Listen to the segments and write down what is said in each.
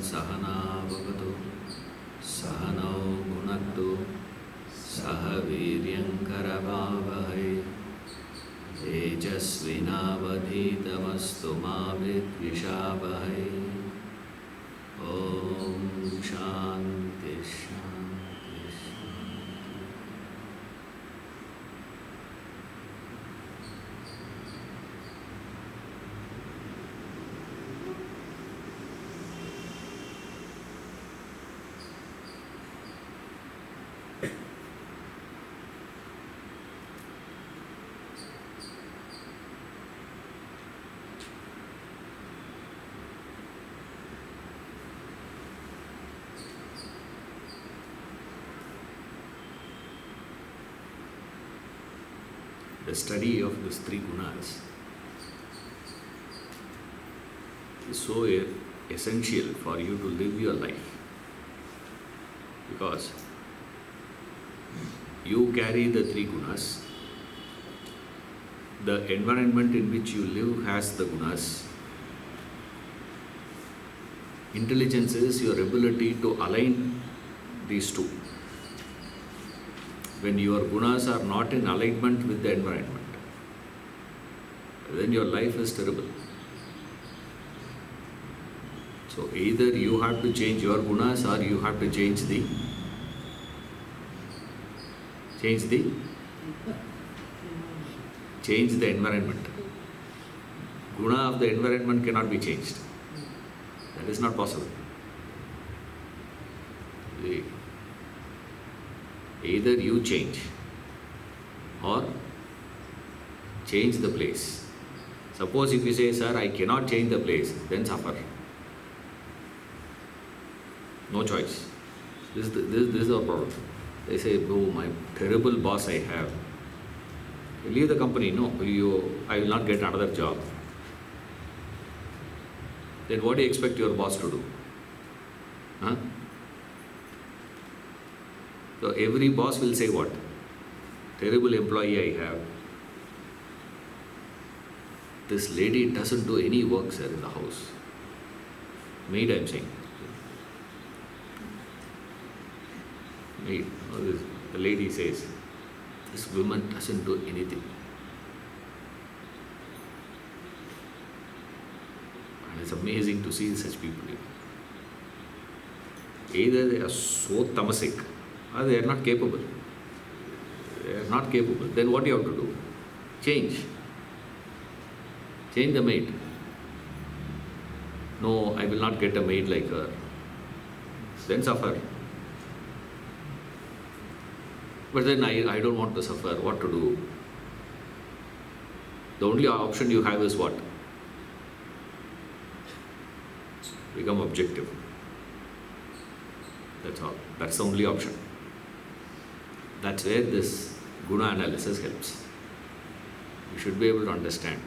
Sahana Bhavatu Sahanau Bhunaktu Saha Viryam Karavavahai Tejasvinavadhitamastu ma vidvishavahai. Om Shanti Shanti Shanti. The study of these three gunas is so essential for you to live your life, because you carry the three gunas. The environment in which you live has the gunas. Intelligence is your ability to align these two. When your gunas are not in alignment with the environment, then your life is terrible. So either you have to change your gunas or you have to change the environment. Guna of the environment cannot be changed. That is not possible. Either you change or change the place. Suppose if you say, sir, I cannot change the place, then suffer. No choice. This is our problem. They say, oh, my terrible boss I have. You leave the company. No, I will not get another job. Then what do you expect your boss to do? Huh? So every boss will say what? Terrible employee I have. This lady doesn't do any work, sir, in the house. Maid, I am saying. Maid. The lady says, this woman doesn't do anything. And it's amazing to see such people. Either they are so tamasic, or they are not capable. They are not capable. Then what do you have to do? Change. Change the maid. No, I will not get a maid like her. Then suffer. But then I don't want to suffer. What to do? The only option you have is what? Become objective. That's all. That's the only option. That's where this guna analysis helps. You should be able to understand.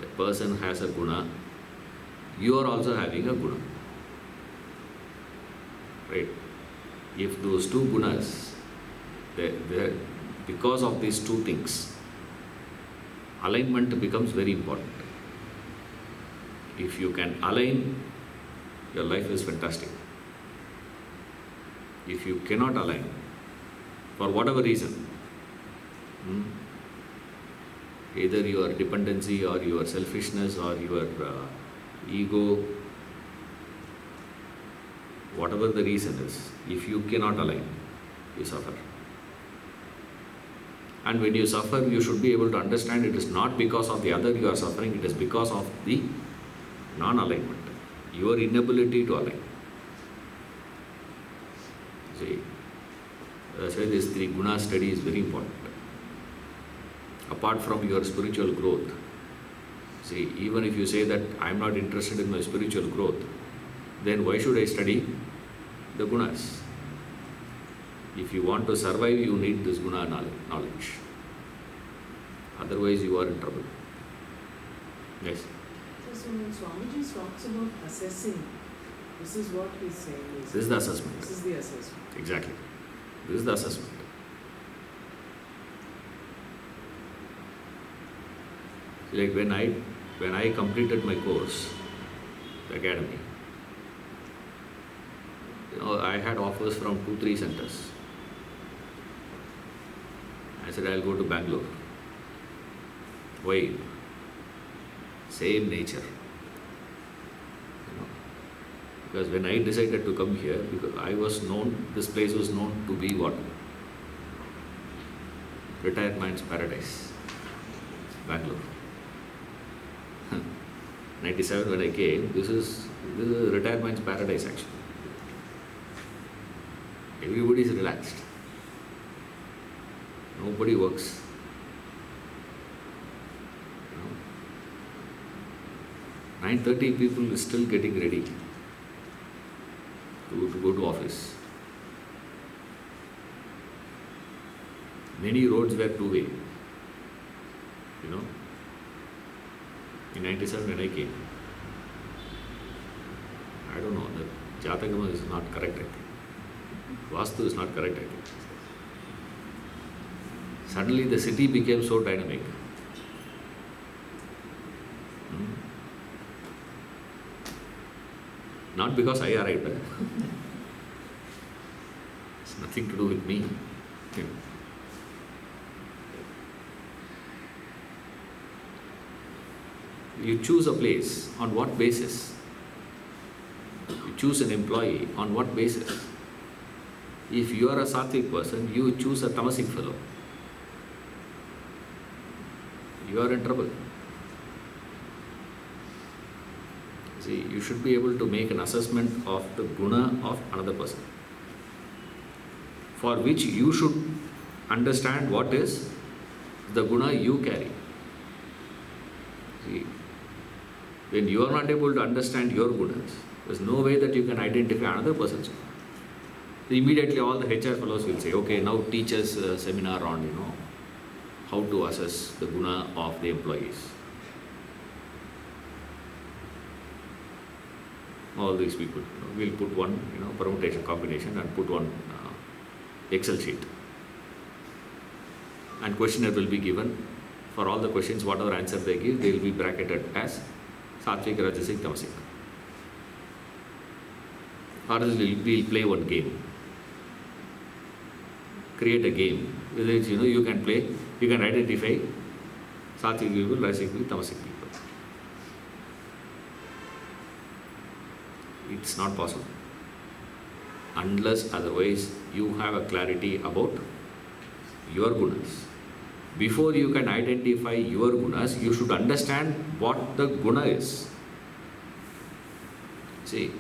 The person has a guna. You are also having a guna. Right? If those two gunas, because of these two things, alignment becomes very important. If you can align, your life is fantastic. If you cannot align, for whatever reason, either your dependency or your selfishness or your ego, whatever the reason is, if you cannot align, you suffer. And when you suffer, you should be able to understand it is not because of the other you are suffering, it is because of the non-alignment, your inability to align. See, that's why this three guna study is very important. Apart from your spiritual growth, see, even if you say that I am not interested in my spiritual growth, then why should I study the gunas? If you want to survive, you need this guna knowledge. Otherwise, you are in trouble. Yes? So when Swamiji talks about assessing, this is what he's saying. This is the assessment. This is the assessment. Exactly. This is the assessment. Like when I completed my course, the academy, I had offers from 2-3 centers. I said I'll go to Bangalore. Why? Same nature. Because when I decided to come here, because I was known, this place was known to be what? Retired man's paradise. Bangalore. 97 when I came, this is a retired man's paradise actually. Everybody is relaxed. Nobody works. 9:30 people are still getting ready to go to office. Many roads were two-way. In 97 when I came. I don't know, the Jatakama is not correct, I think. Vastu is not correct, I think. Suddenly the city became so dynamic. Not because I arrived. It's nothing to do with me. You choose a place on what basis? You choose an employee on what basis? If you are a sattvic person, you choose a tamasic fellow. You are in trouble. See, you should be able to make an assessment of the guna of another person, for which you should understand what is the guna you carry. See, when you are not able to understand your gunas, there's no way that you can identify another person's guna. Immediately all the HR fellows will say, okay, now teach us a seminar on, how to assess the guna of the employees. All these people, we'll put one, permutation combination and put one Excel sheet. And questionnaire will be given. For all the questions, whatever answer they give, they will be bracketed as Sattvic, Rajasic, Tamasic. Or else we'll play one game. Create a game with which you can play, you can identify Sattvic people, Rajasic people, Tamasic people. It's not possible. Unless otherwise you have a clarity about your gunas. Before you can identify your gunas, you should understand what the guna is. See,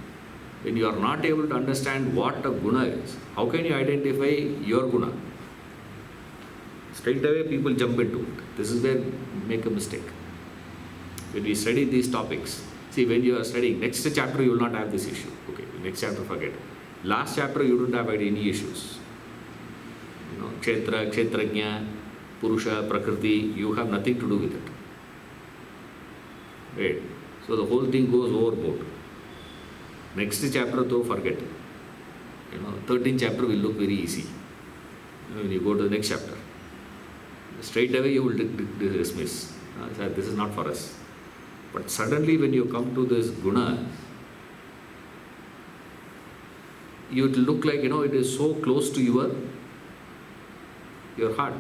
when you are not able to understand what a guna is, how can you identify your guna? Straight away people jump into it. This is where we make a mistake. When we study these topics, see, when you are studying, next chapter you will not have this issue. Okay, next chapter forget. Last chapter you don't have any issues. Kshetra, Kshetrajna, Purusha, Prakriti, you have nothing to do with it. Right? So the whole thing goes overboard. Next chapter though, forget. 13th chapter will look very easy. When you go to the next chapter, straight away you will dismiss. This is not for us. But suddenly when you come to this guna, you will look like, it is so close to your heart.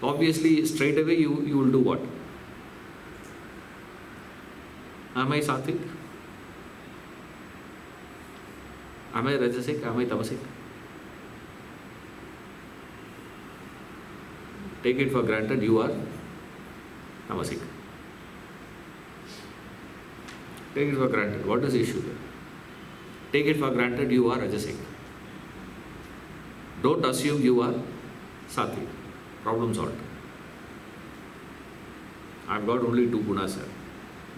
Obviously, straight away you will do what? Am I sattvic? Am I rajasic? Am I tamasic? Take it for granted you are tamasic. Take it for granted. What is the issue there? Take it for granted you are rajasic. Don't assume you are sattvic. Problem solved. I've got only 2 gunas, sir.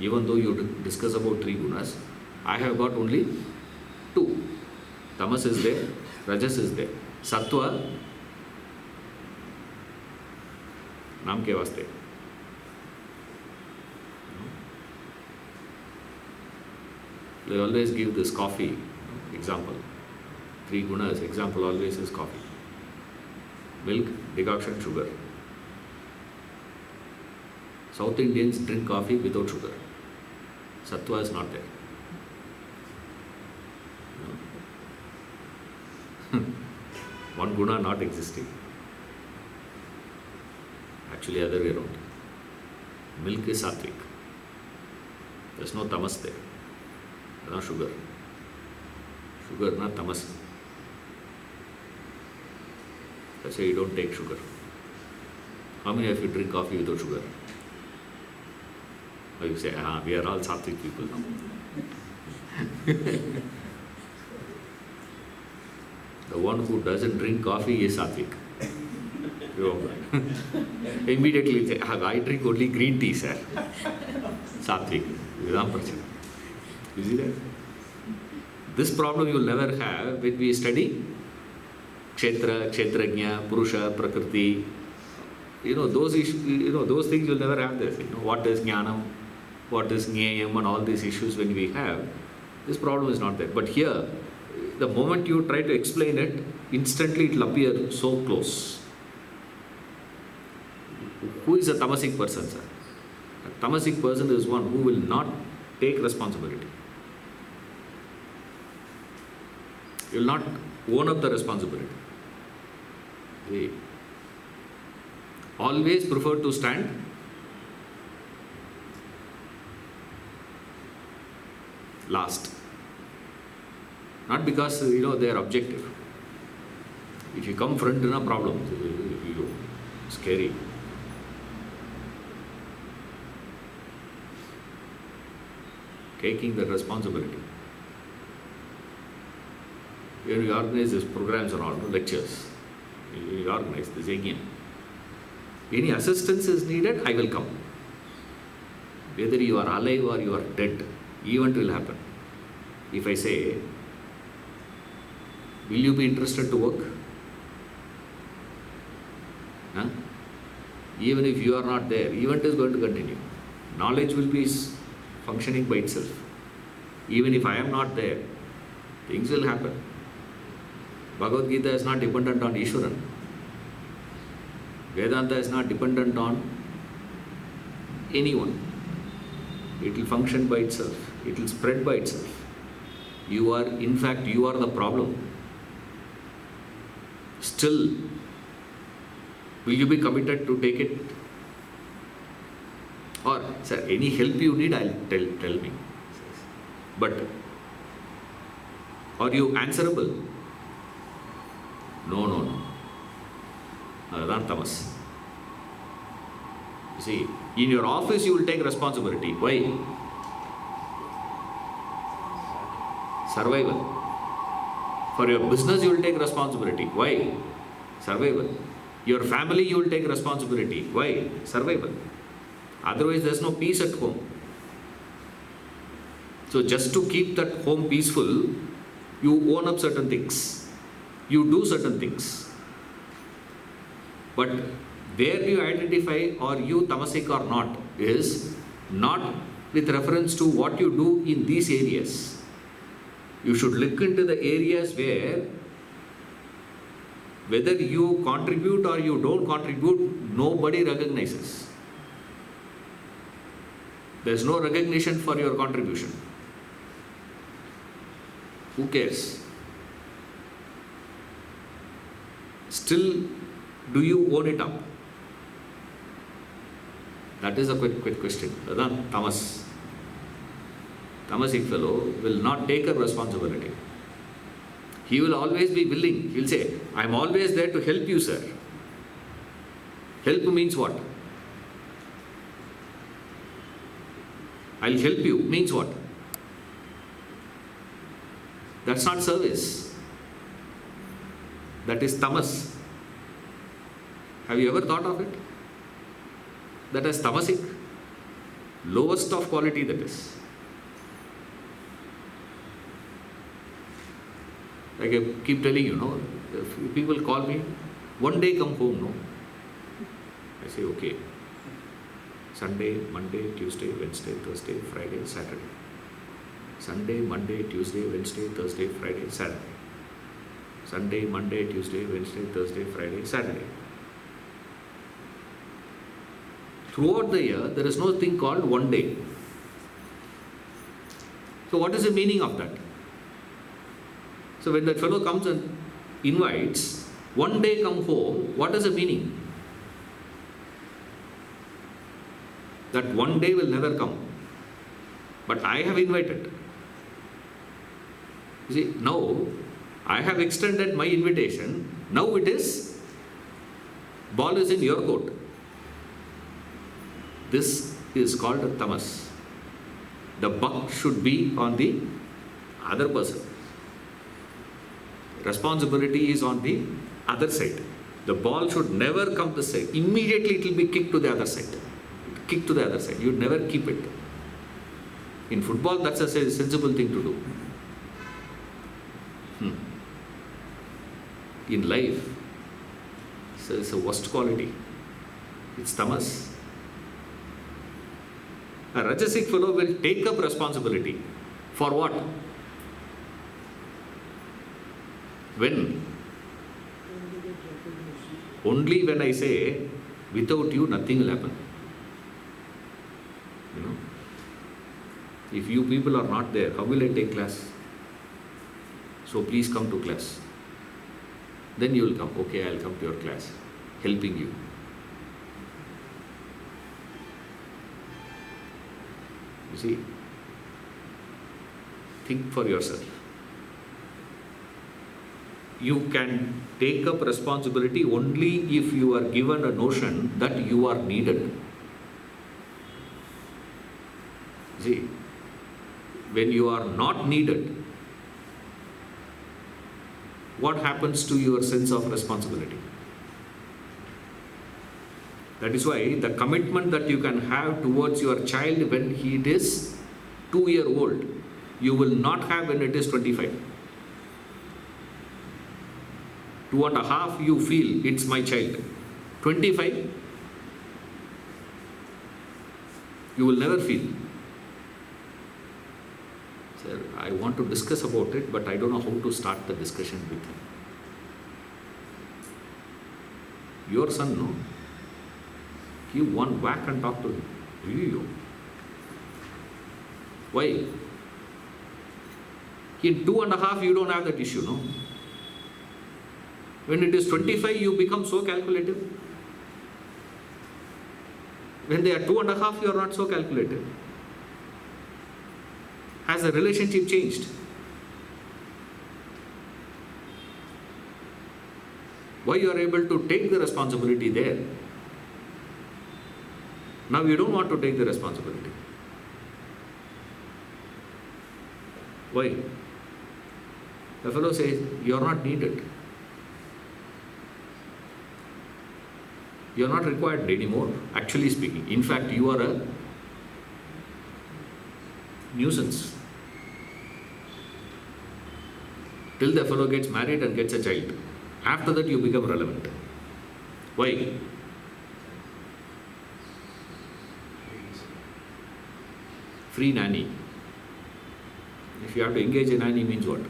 Even though you discuss about 3 gunas, I have got only 2. Tamas is there, Rajas is there. Sattva, naam ke vaste. They always give this coffee example. 3 gunas, example always is coffee. Milk, decoction, sugar. South Indians drink coffee without sugar. Sattva is not there. No. One guna not existing. Actually, other way around. Milk is sattvic. There's no tamas there. There's no sugar. Sugar, not tamas. That's why you don't take sugar. How many of you drink coffee without sugar? Or you say, we are all sattvic people now. The one who doesn't drink coffee is sattvic. Immediately you say, I drink only green tea, sir. Sattvic. You see that? This problem you will never have when we study Kshetra, Kshetrajna, Purusha, Prakriti. Those things you'll never have this. What is Jnanam, what is Jnayam, and all these issues when we have, this problem is not there. But here, the moment you try to explain it, instantly it will appear so close. Who is a tamasic person, sir? A tamasic person is one who will not take responsibility. He will not own up the responsibility. He always prefer to stand last. Not because they are objective. If you come front in a problem, scary. Taking the responsibility. When we organize these programs and all, lectures, we organize this again. Any assistance is needed, I will come. Whether you are alive or you are dead, event will happen. If I say, will you be interested to work? Huh? Even if you are not there, event is going to continue. Knowledge will be functioning by itself. Even if I am not there, things will happen. Bhagavad Gita is not dependent on Ishwaran. Vedanta is not dependent on anyone. It will function by itself. It will spread by itself. In fact, you are the problem. Still, will you be committed to take it? Or, sir, any help you need, I'll tell me. But, are you answerable? No. That's tamas. You see, in your office you will take responsibility. Why? Survival. For your business you will take responsibility. Why? Survival. Your family you will take responsibility. Why? Survival. Otherwise there is no peace at home. So just to keep that home peaceful, you own up certain things. You do certain things. But where do you identify, are you tamasic or not, is not with reference to what you do in these areas. You should look into the areas where whether you contribute or you don't contribute, nobody recognizes. There is no recognition for your contribution. Who cares? Still, do you own it up? That is a quick question. Tamas. Tamasic fellow will not take a responsibility. He will always be willing. He will say, I am always there to help you, sir. Help means what? I'll help you means what? That's not service. That is tamas. Have you ever thought of it? That is tamasic. Lowest of quality that is. Like I keep telling you, if people call me, one day come home, no? I say, okay. Sunday, Monday, Tuesday, Wednesday, Thursday, Friday, Saturday. Sunday, Monday, Tuesday, Wednesday, Thursday, Friday, Saturday. Sunday, Monday, Tuesday, Wednesday, Thursday, Friday, Saturday. Throughout the year, there is no thing called one day. So what is the meaning of that? So when that fellow comes and invites, one day come home, what is the meaning? That one day will never come. But I have invited. You see, now I have extended my invitation. Now it is, ball is in your court. This is called tamas. The buck should be on the other person. Responsibility is on the other side. The ball should never come this side. Immediately it will be kicked to the other side. Kick to the other side. You never keep it. In football, that's a sensible thing to do. In life, it's a worst quality. It's tamas. A Rajasic fellow will take up responsibility. For what? When? Only when I say, without you nothing will happen. You know? If you people are not there, how will I take class? So please come to class. Then you will come. Okay, I'll come to your class, helping you. You see, think for yourself. You can take up responsibility only if you are given a notion that you are needed. See, when you are not needed, what happens to your sense of responsibility? That is why the commitment that you can have towards your child when he is 2-year-old, you will not have when it is 25. 2.5, you feel it's my child. 25, you will never feel. Sir, I want to discuss about it, but I don't know how to start the discussion with you. Your son, no? Give one whack and talk to him. Ew. Why? In 2.5, you don't have that issue, no? When it is 25, you become so calculative. When they are 2.5, you are not so calculative. Has the relationship changed? Why you are able to take the responsibility there? Now you don't want to take the responsibility. Why? The fellow says, you are not needed. You are not required anymore, actually speaking. In fact, you are a nuisance. Till the fellow gets married and gets a child. After that, you become relevant. Why? Free nanny. If you have to engage a nanny, means what?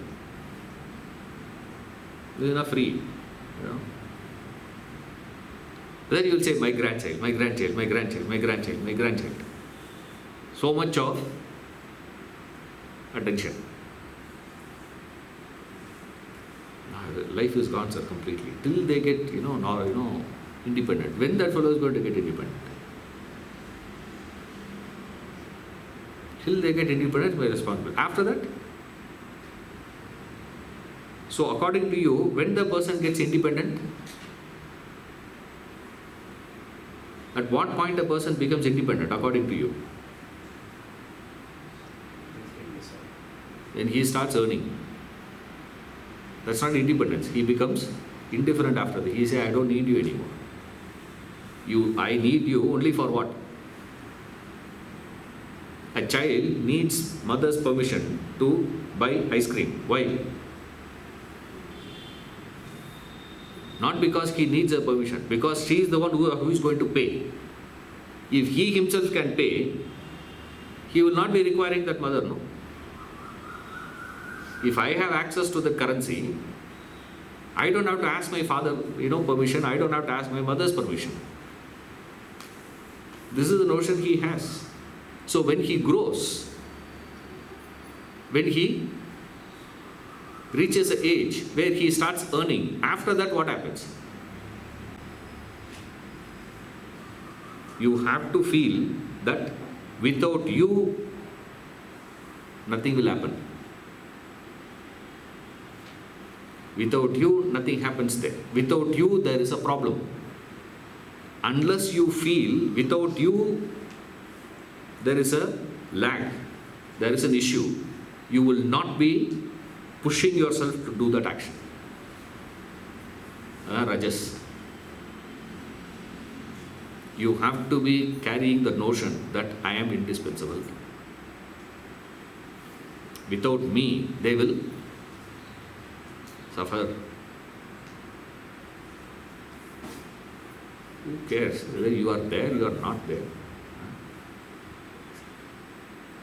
This is not free. You know? Then you will say, my grandchild, my grandchild, my grandchild, my grandchild, my grandchild. So much of attention. Life is gone, sir, completely. Till they get, independent. When that fellow is going to get independent? Till they get independent, my responsibility. After that? So according to you, when the person gets independent, at what point a person becomes independent, according to you? When he starts earning. That's not independence. He becomes indifferent after that. He says, I don't need you anymore. I need you only for what? A child needs mother's permission to buy ice cream. Why? Not because he needs a permission, because she is the one who is going to pay. If he himself can pay, he will not be requiring that mother, no? If I have access to the currency, I don't have to ask my father, permission. I don't have to ask my mother's permission. This is the notion he has. So when he grows, when he reaches an age where he starts earning, after that what happens? You have to feel that without you, nothing will happen. Without you, nothing happens there. Without you, there is a problem. Unless you feel without you, there is a lag, there is an issue, you will not be pushing yourself to do that action. Rajas. You have to be carrying the notion that I am indispensable. Without me, they will suffer. Who cares whether you are there, you are not there?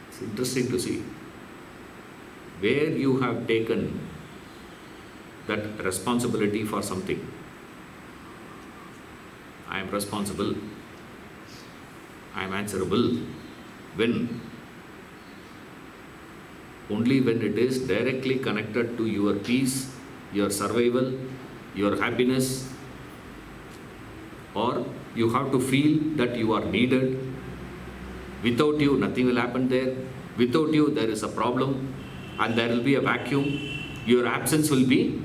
It's interesting to see where you have taken that responsibility for something. I am responsible, I am answerable. When? Only when it is directly connected to your peace, your survival, your happiness, or you have to feel that you are needed. Without you, nothing will happen there. Without you, there is a problem and there will be a vacuum. Your absence will be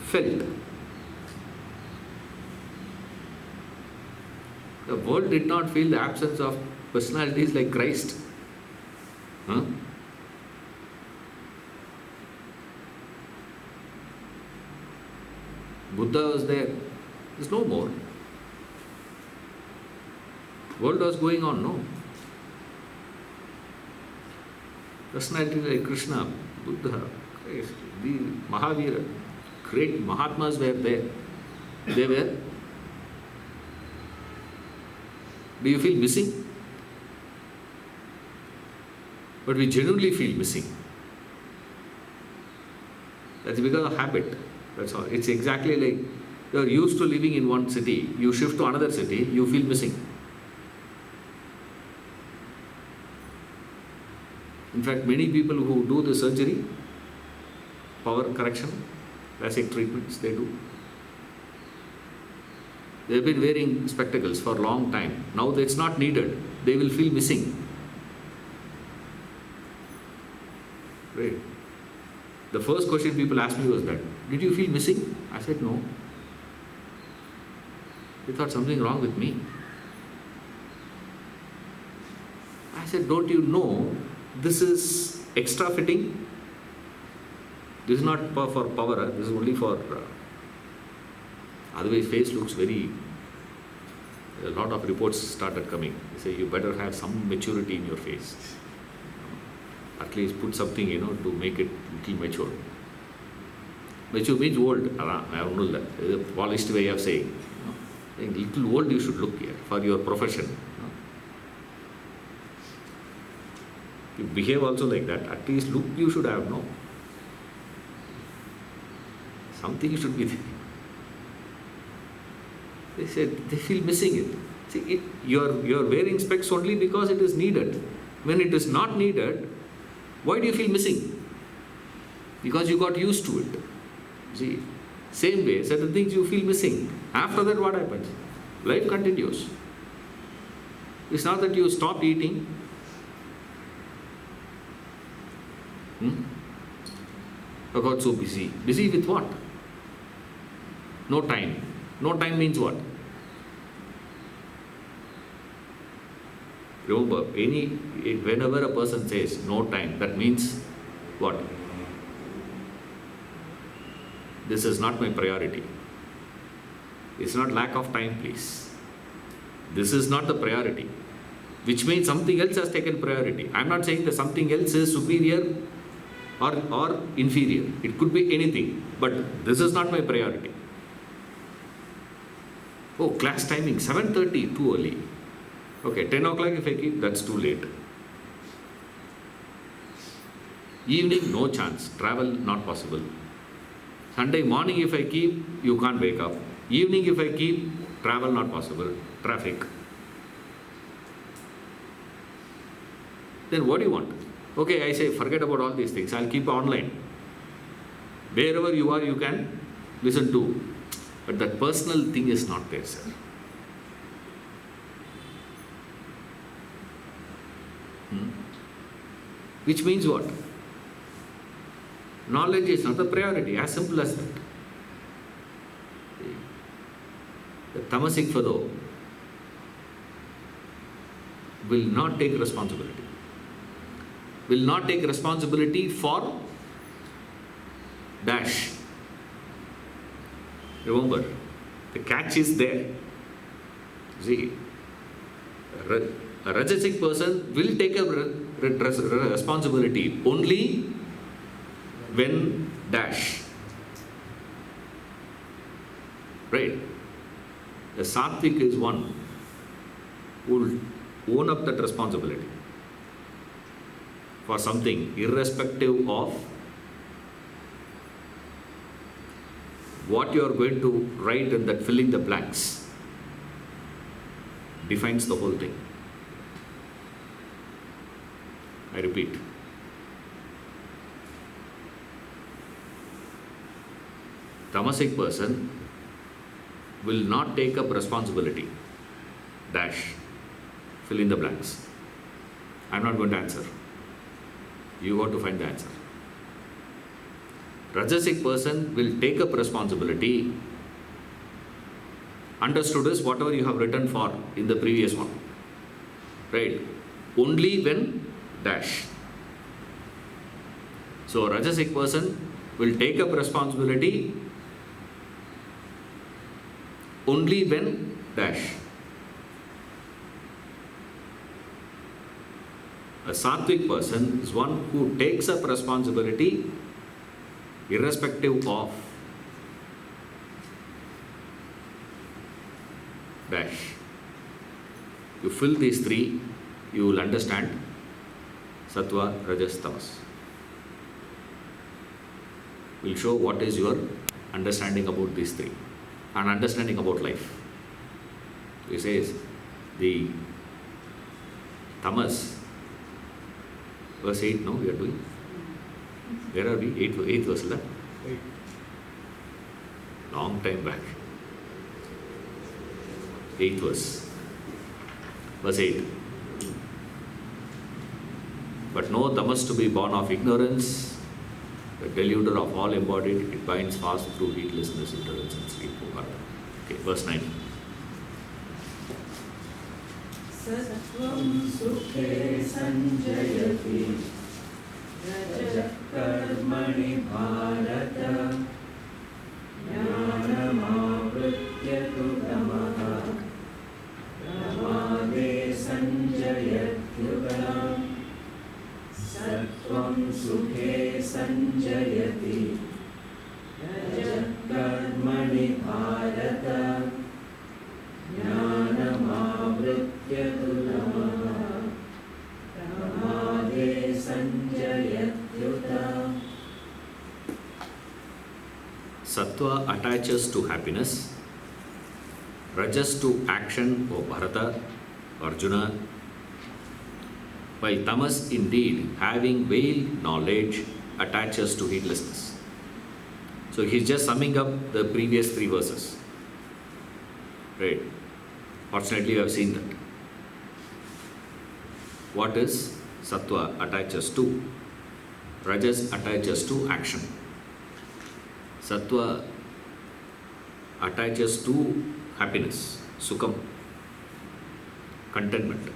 felt. The world did not feel the absence of personalities like Christ. Buddha was there. There's no more. World was going on, no. Personality like Krishna, Buddha, Christ, the Mahavira, great Mahatmas were there. They were. Do you feel missing? But we genuinely feel missing. That's because of habit. That's all. It's exactly like you're used to living in one city, you shift to another city, you feel missing. In fact, many people who do the surgery, power correction, basic treatments, they do. They've been wearing spectacles for a long time. Now it's not needed. They will feel missing. Right. The first question people asked me was that, did you feel missing? I said, no. They thought something wrong with me. I said, don't you know this is extra fitting? This is not for power, this is only for... otherwise face looks very... A lot of reports started coming. They say, you better have some maturity in your face. At least put something, to make it little mature. Mature means old. I don't know that. It's a polished way of saying. Little old you should look here for your profession. You behave also like that. At least look you should have, no? Something you should be there. They said they feel missing it. See, you're wearing specs only because it is needed. When it is not needed, why do you feel missing? Because you got used to it. See, same way, certain things you feel missing. After that, what happens? Life continues. It's not that you stopped eating. I got so busy. Busy with what? No time. No time means what? Remember, whenever a person says no time, that means what? This is not my priority. It's not lack of time, please. This is not the priority. Which means something else has taken priority. I'm not saying that something else is superior or inferior. It could be anything. But this is not my priority. Oh, class timing, 7:30, too early. Okay, 10 o'clock if I keep, that's too late. Evening, no chance. Travel, not possible. Sunday morning if I keep, you can't wake up. Evening if I keep, travel not possible, traffic. Then what do you want? Okay, I say, forget about all these things. I'll keep online. Wherever you are, you can listen to. But that personal thing is not there, sir. Which means what? Knowledge is not the priority, as simple as that. The tamasic fellow will not take responsibility. Will not take responsibility for dash. Remember, the catch is there. See, a rajasic person will take a responsibility only when dash. Right? The sattvic is one who will own up that responsibility for something, irrespective of what you are going to write in that filling the blanks defines the whole thing. I repeat. Tamasic person will not take up responsibility. Dash. Fill in the blanks. I'm not going to answer. You got to find the answer. Rajasic person will take up responsibility. Understood is whatever you have written for in the previous one. Right? Only when dash. So Rajasic person will take up responsibility only when dash. A sattvic person is one who takes up responsibility irrespective of dash. You fill these three, you will understand sattva, rajas, tamas. Will show what is your understanding about these three and understanding about life. He says the tamas, verse 8, no, we are doing. Where are we? 8th verse, la? Long time back. 8th verse. Verse 8. But know tamas to be born of ignorance, the deluder of all embodied, it binds fast through heedlessness, ignorance, and sleep. Okay, verse 9. Sattvam sukhe sanjayati rajah karmani bharata jnanam avrityatu tamaha pramade sanjayatyuta sattvam sukhe sanjayati rajah karmani bharata jnanam avrityatu tamaha pramade sanjayatyuta. Sattva attaches to happiness, rajas to action, O Bharata, Arjuna, while tamas indeed, having veiled knowledge, attaches to heedlessness. So he's just summing up the previous 3 verses. Right. Fortunately, you have seen that. What is sattva attaches to? Rajas attaches to action. Sattva attaches to happiness, sukham, contentment.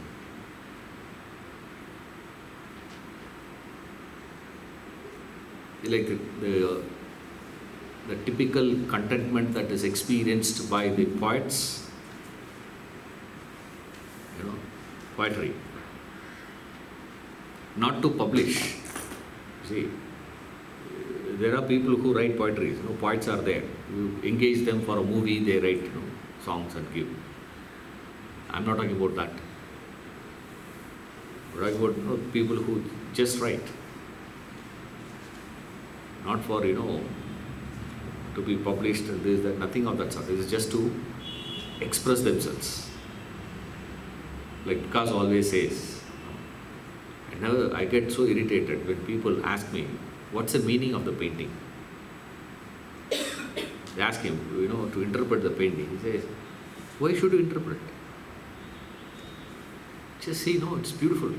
Like the typical contentment that is experienced by the poets, poetry. Not to publish. See, there are people who write poetry. Poets are there. You engage them for a movie, they write songs and give. I'm not talking about that. I'm talking about people who just write. Not for to be published and this, that, nothing of that sort. It is just to express themselves. Like Vikas always says, I get so irritated when people ask me, what's the meaning of the painting? They ask him, to interpret the painting. He says, why should you interpret? Just see, no, it's beautiful.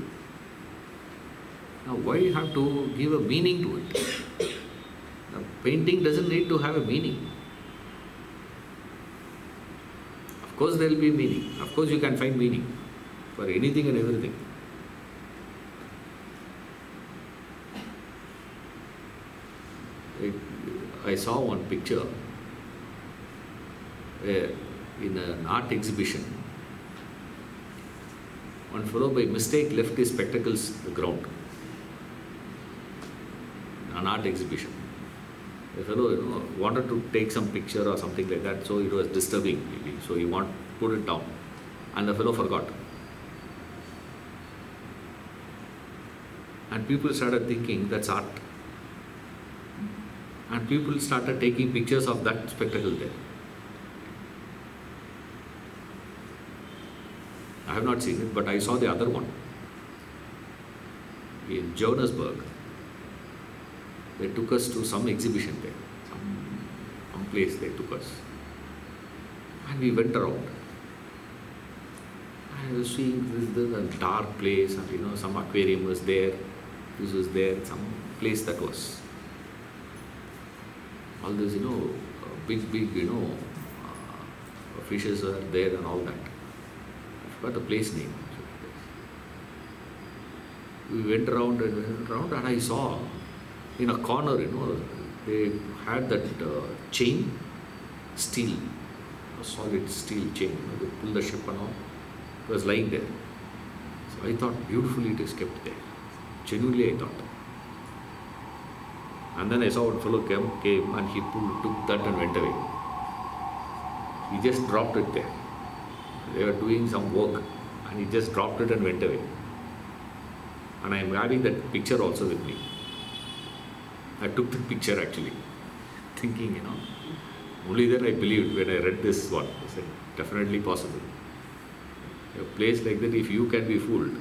Now, why you have to give a meaning to it? Now, painting doesn't need to have a meaning. Of course, there will be meaning. Of course, you can find meaning for anything and everything. I saw one picture where in an art exhibition, one fellow by mistake left his spectacles on the ground. An art exhibition. The fellow wanted to take some picture or something like that, so it was disturbing maybe. So he put it down. And the fellow forgot. And people started thinking that's art. And people started taking pictures of that spectacle there. I have not seen it, but I saw the other one. In Johannesburg, they took us to some exhibition there, some place they took us. And we went around. I was seeing this a dark place, and some aquarium was there, this was there, some place that was. All this, big, fishes are there and all that. I forgot the place name. We went around and I saw in a corner, they had that chain, steel, a solid steel chain, they pull the ship and all. It was lying there. So I thought, beautifully it is kept there. Genuinely I thought. And then I saw one fellow came and he took that and went away. He just dropped it there. They were doing some work and he just dropped it and went away. And I am having that picture also with me. I took the picture actually, thinking, only then I believed when I read this one. I said, definitely possible. A place like that, if you can be fooled,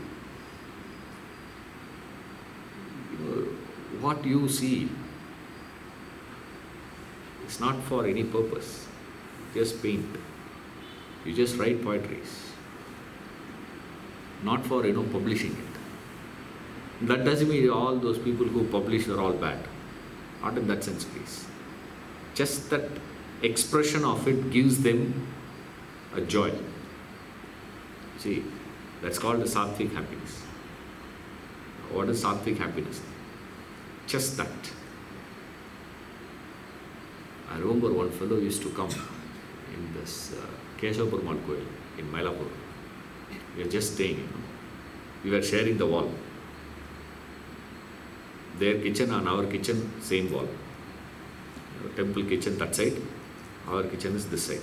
what you see is not for any purpose. Just paint. You just write poetries. Not for, publishing it. That doesn't mean all those people who publish are all bad. Not in that sense, please. Just that expression of it gives them a joy. See, that's called the sattvic happiness. What is sattvic happiness? Just that. I remember one fellow used to come in this Keshav Koil in Mylapore. We were just staying, We were sharing the wall. Their kitchen and our kitchen, same wall. Temple kitchen that side, our kitchen is this side.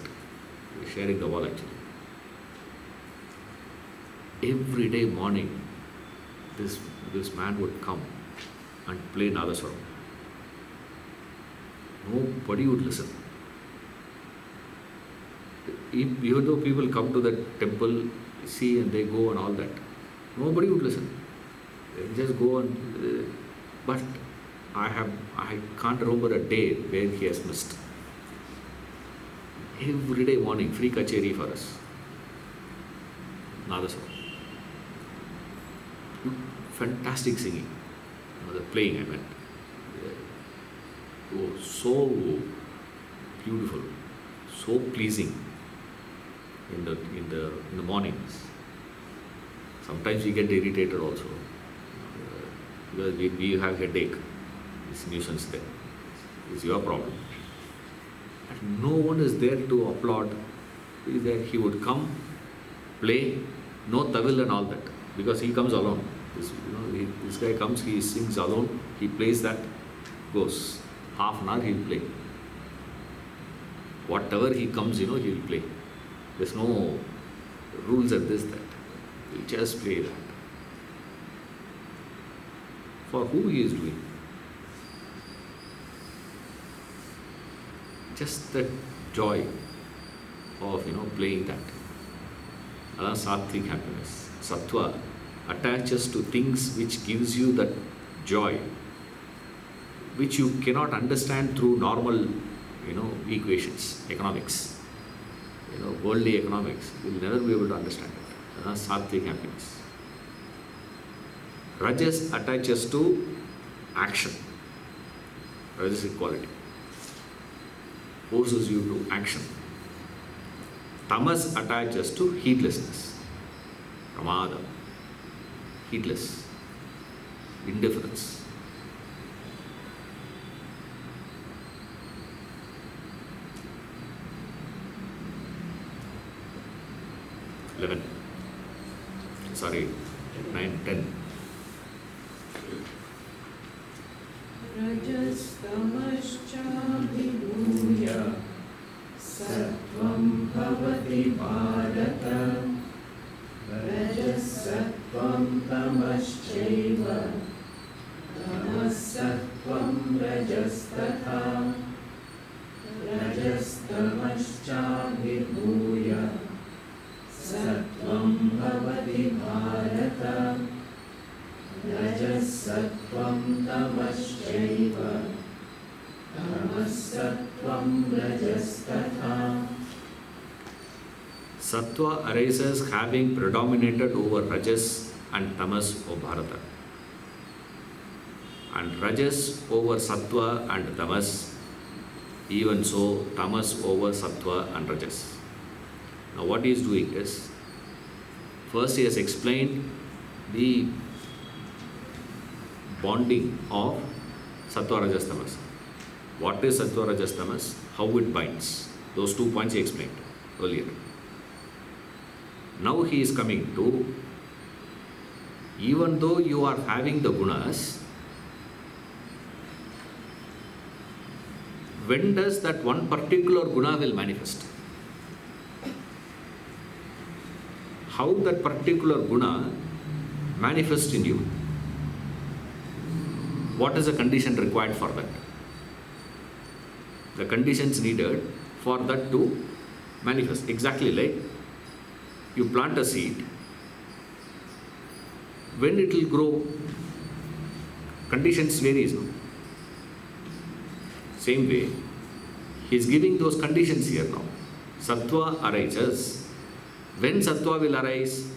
We were sharing the wall actually. Every day morning, this man would come and play Nadaswaram. Nobody would listen. Even though people come to that temple, see and they go and all that, nobody would listen. They just go and. But I can't remember a day where he has missed. Every day morning, free kacheri for us. Nadaswaram. Fantastic singing. The playing, I meant. So beautiful, so pleasing in the mornings. Sometimes we get irritated also because we have headache. This nuisance there. It's your problem. And no one is there to applaud. He is there. He would come, play, no tawil and all that, because he comes alone. This guy comes, he sings alone, he plays that, goes. Half an hour he'll play. Whatever he comes, he'll play. There's no rules at this, that. He'll just play that. For who he is doing? just the joy of playing that. Sattvic happiness. Sattva attaches to things which gives you that joy, which you cannot understand through normal equations, economics, worldly economics. You will never be able to understand it. Sattvic happiness. Rajas attaches to action, rajasic quality, forces you to action. Tamas attaches to heedlessness, pramada, heedless, indifference. Eleven. Sorry, 9, 10. रजस्तमश्चाभिभूय सत्त्वं भवति भारत रजसत्त्वं तमश्चैव तमसत्त्वं रजस्तथा रजस्तमश्चाभिभूय सत्त्वं भवति Bharat रजसत्त्वं तमश्चैव तमसत्त्वं रजस्तथा. Sattva arises having predominated over Rajas and Tamas, O Bharata. And Rajas over Sattva and Tamas, even so Tamas over Sattva and Rajas. Now what he is doing is, first he has explained the bonding of Sattva, Rajas, Tamas. What is Sattva, Rajas, Tamas? How it binds. Those 2 points he explained earlier. Now he is coming to, even though you are having the gunas, when does that one particular guna will manifest? How that particular guna manifests in you? What is the condition required for that? The conditions needed for that to manifest. Exactly like you plant a seed. When it will grow, conditions varies. No? Same way, he is giving those conditions here now. Sattva arises. When Sattva will arise?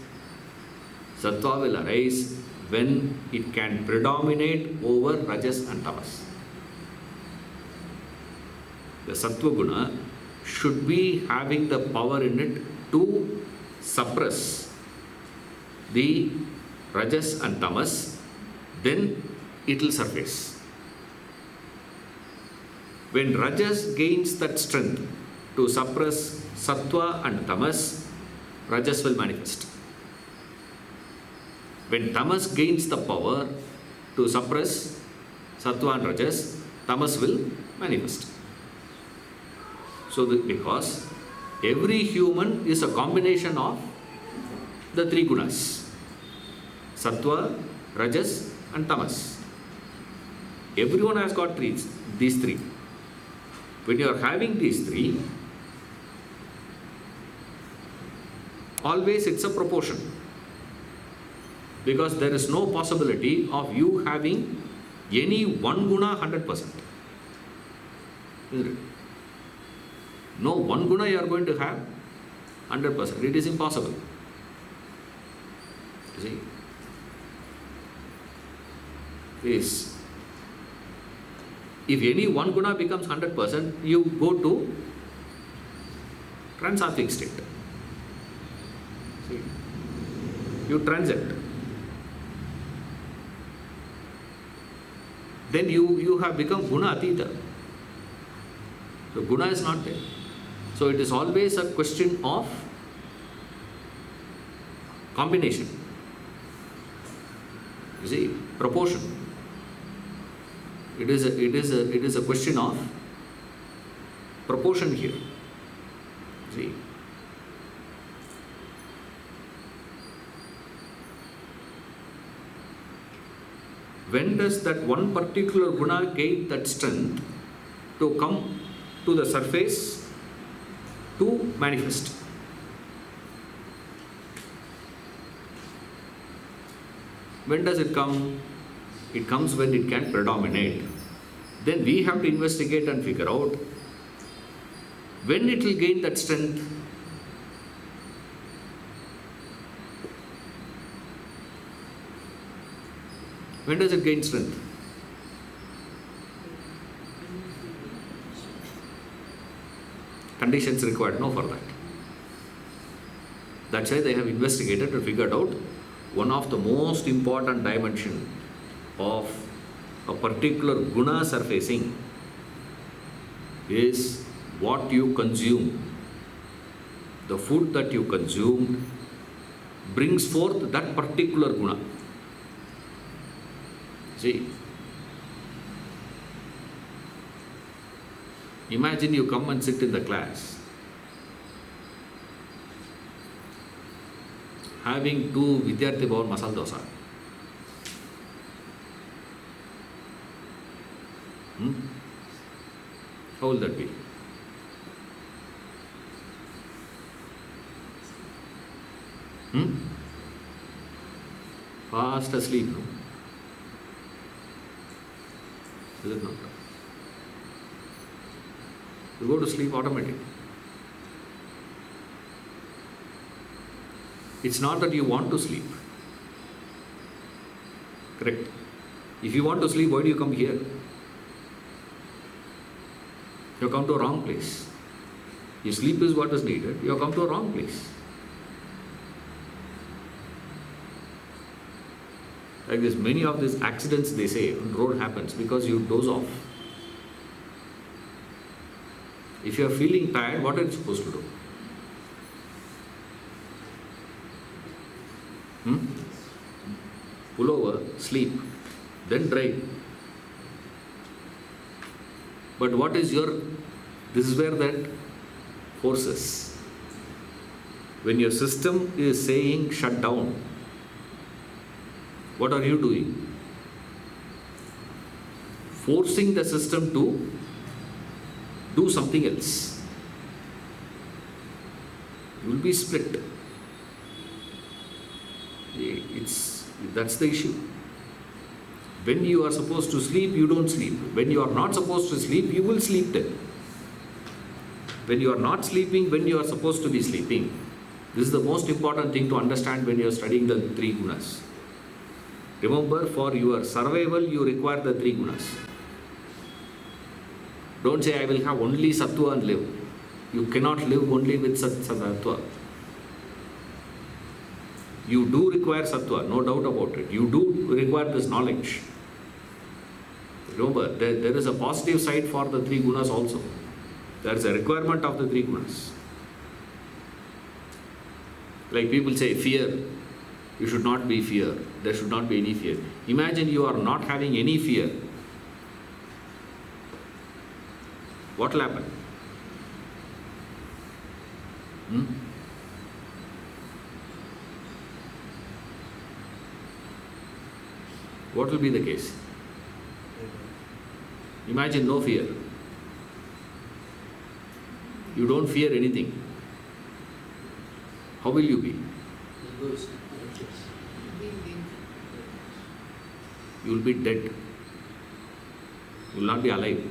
Sattva will arise when it can predominate over Rajas and Tamas. The Sattva guna should be having the power in it to suppress the Rajas and Tamas, then it will surface. When Rajas gains that strength to suppress Sattva and Tamas, Rajas will manifest. When Tamas gains the power to suppress Sattva and Rajas, Tamas will manifest. So, because every human is a combination of the 3 gunas, Sattva, Rajas and Tamas. Everyone has got these 3. When you are having these 3, always it's a proportion. Because there is no possibility of you having any one guna 100%. Isn't it? No one guna you are going to have 100%. It is impossible. You see? Yes. If any one guna becomes 100%, you go to transating state. See? You transit. Then you have become guna atita. So guna is not there. So it is always a question of combination. You see, proportion. It is a question of proportion here. See. When does that one particular guna gain that strength to come to to the surface to manifest. When does it come? It comes when it can predominate. Then we have to investigate and figure out when it will gain that strength. When does it gain strength? Conditions required, no, for that. That's why they have investigated and figured out one of the most important dimension of a particular guna surfacing is what you consume. The food that you consume brings forth that particular guna. See, imagine you come and sit in the class having 2 Vidyarthi Bhavan masala dosa. How will that be? Fast asleep, no? Is it not? You go to sleep automatically. It's not that you want to sleep. Correct? If you want to sleep, why do you come here? You come to a wrong place. If sleep is what is needed, you have come to a wrong place. Like this, many of these accidents they say on road happens because you doze off. If you are feeling tired, what are you supposed to do? Pull over, sleep, then drive. But what is this is where that forces. When your system is saying shut down, what are you doing? Forcing the system to do something else. You will be split. That's the issue. When you are supposed to sleep, you don't sleep. When you are not supposed to sleep, you will sleep then. When you are not sleeping, when you are supposed to be sleeping. This is the most important thing to understand when you are studying the 3 gunas. Remember, for your survival, you require the 3 gunas. Don't say, I will have only sattva and live. You cannot live only with sattva. You do require sattva, no doubt about it. You do require this knowledge. Remember, there is a positive side for the 3 gunas also. There is a requirement of the 3 gunas. Like people say, fear. You should not be fear. There should not be any fear. Imagine you are not having any fear. What will happen? What will be the case? Imagine no fear. You don't fear anything. How will you be? You will be dead. You will not be alive.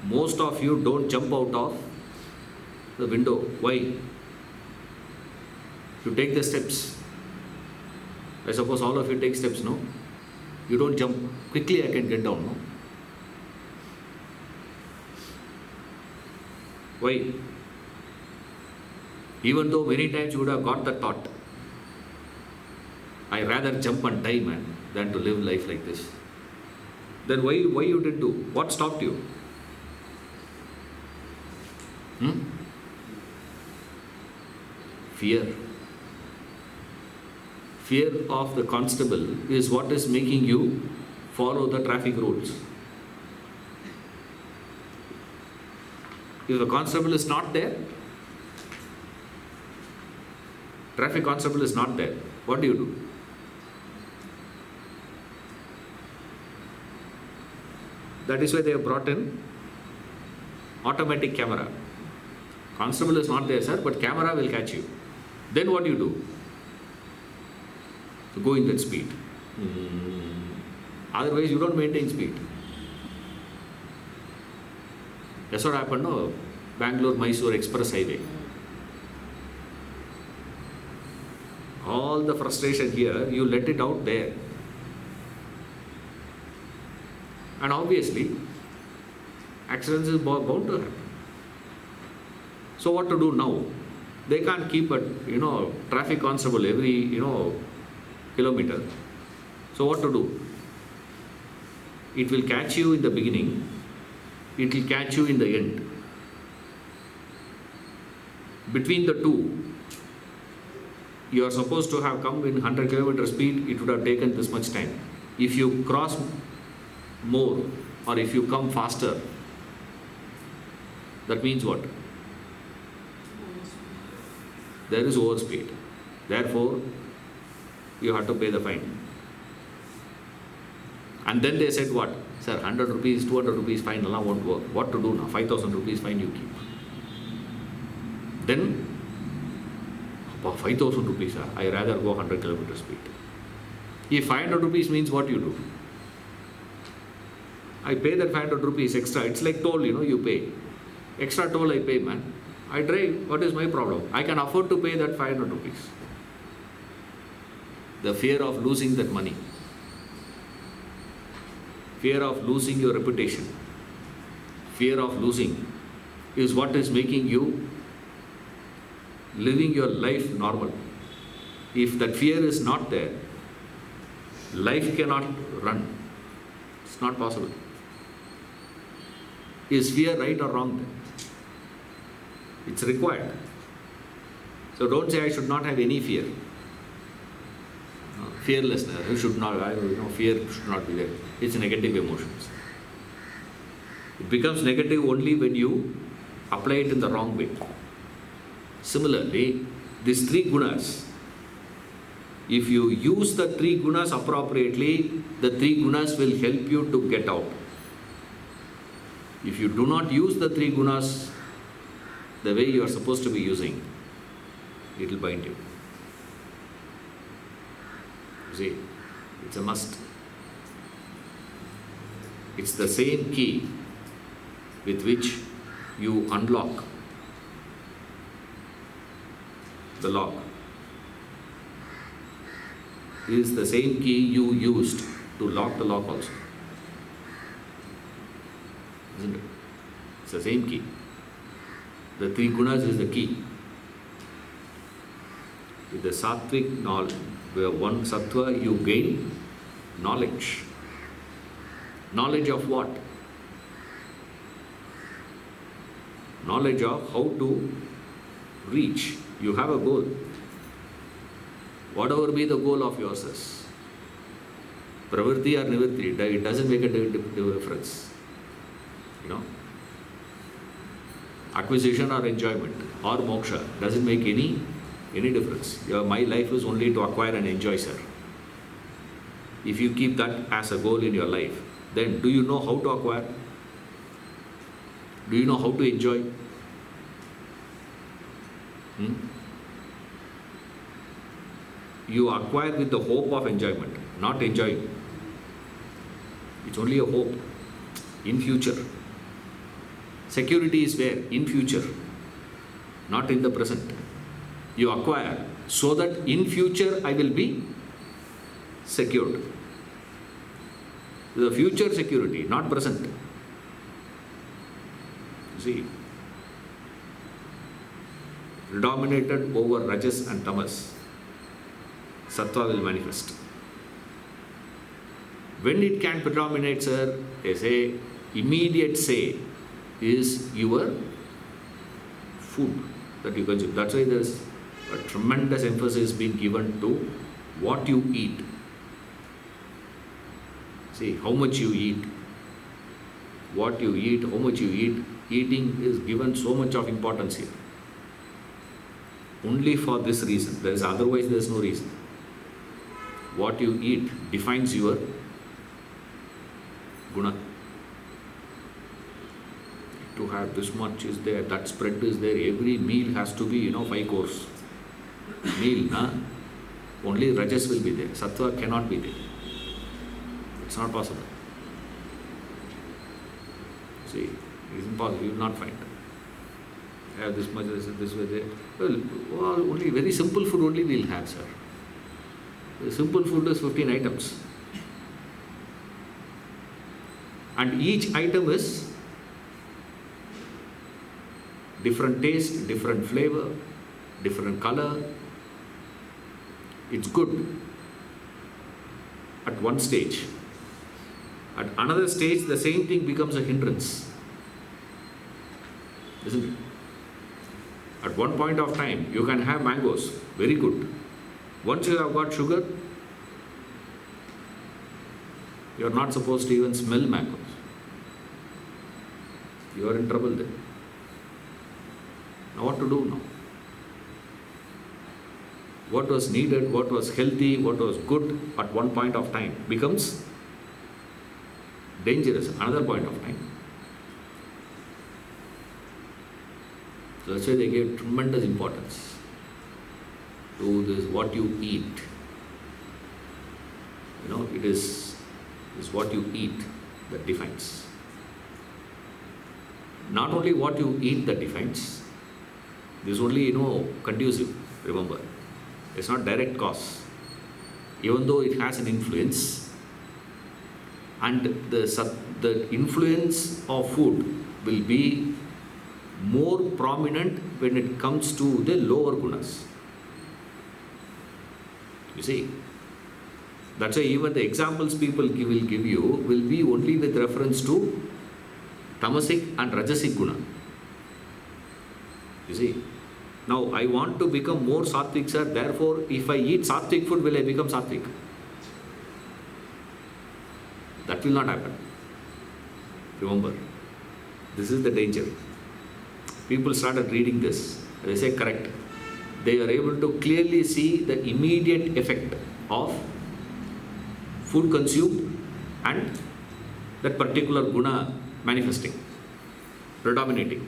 Most of you don't jump out of the window. Why? You take the steps. I suppose all of you take steps, no? You don't jump. Quickly I can get down, no? Why? Even though many times you would have got the thought, I rather jump and die, man, than to live life like this. Then why you did do? What stopped you? Fear. Fear of the constable is what is making you follow the traffic rules. If the constable is not there, traffic constable is not there, what do? That is why they have brought in automatic camera. Constable is not there, sir, but camera will catch you. Then what do you do? So go in that speed. Otherwise, you don't maintain speed. That's what happened, no? Bangalore-Mysore Express Highway. All the frustration here, you let it out there. And obviously, accidents is bound to happen. So what to do now? They can't keep a traffic constable every kilometer. So what to do? It will catch you in the beginning. It will catch you in the end. Between the two, you are supposed to have come in 100 km speed. It would have taken this much time. If you cross more or if you come faster, that means what? There is overspeed. Therefore, you have to pay the fine. And then they said what? Sir, 100 rupees, 200 rupees fine now won't work. What to do now? 5,000 rupees fine you keep. Then, 5,000 rupees, I rather go 100 km speed. If 500 rupees means what you do? I pay that 500 rupees extra. It's like toll, you pay. Extra toll I pay, man. I drive. What is my problem? I can afford to pay that 500 rupees. The fear of losing that money. Fear of losing your reputation. Fear of losing is what is making you living your life normal. If that fear is not there, life cannot run. It's not possible. Is fear right or wrong then? It's required. So don't say I should not have any fear. Fearlessness, fear should not be there. It's negative emotions. It becomes negative only when you apply it in the wrong way. Similarly, these three gunas, if you use the three gunas appropriately, the three gunas will help you to get out. If you do not use the three gunas the way you are supposed to be using, it will bind you. See, it's a must. It's the same key with which you unlock the lock. It is the same key you used to lock the lock also. Isn't it? It's the same key. The three gunas is the key. With the sattvic knowledge, where one sattva you gain knowledge. Knowledge of what? Knowledge of how to reach. You have a goal. Whatever be the goal of yours is. Pravritti or nivritti, it doesn't make a difference. Acquisition or enjoyment or moksha doesn't make any difference. My life is only to acquire and enjoy, sir. If you keep that as a goal in your life, then do you know how to acquire? Do you know how to enjoy? You acquire with the hope of enjoyment, not enjoying. It's only a hope in future. Security is where? In future, not in the present. You acquire so that in future I will be secured. The future security, not present. See, predominated over rajas and tamas, sattva will manifest. When it can predominate, sir, they say, immediate say is your food that you consume. That's why there's a tremendous emphasis being given to what you eat. See, how much you eat, what you eat, how much you eat. Eating is given so much of importance here. Only for this reason. Otherwise there is no reason. What you eat defines your guna. to have this much is there, that spread is there, every meal has to be, 5 course meal, nah? Only rajas will be there, sattva cannot be there. It's not possible. See, it is impossible, you will not find. Have this much, this way, there. Well, only very simple food only we will have, sir. The simple food is 15 items. And each item is different taste, different flavor, different color. It's good at one stage. At another stage, the same thing becomes a hindrance. Isn't it? At one point of time, you can have mangoes, very good. Once you have got sugar, you are not supposed to even smell mangoes. You are in trouble then. Now what to do now? What was needed, what was healthy, what was good at one point of time becomes dangerous at another point of time. So that's why they gave tremendous importance to this, what you eat. It is what you eat that defines. Not only what you eat that defines, this is only, conducive, remember. It's not direct cause. Even though it has an influence, and the influence of food will be more prominent when it comes to the lower gunas. You see, that's why even the examples people will give you will be only with reference to tamasic and rajasic guna. You see, now I want to become more sattvic, sir, therefore if I eat sattvic food, will I become sattvic? That will not happen. Remember, this is the danger. People started reading this. They say, correct. They are able to clearly see the immediate effect of food consumed and that particular guna manifesting, predominating.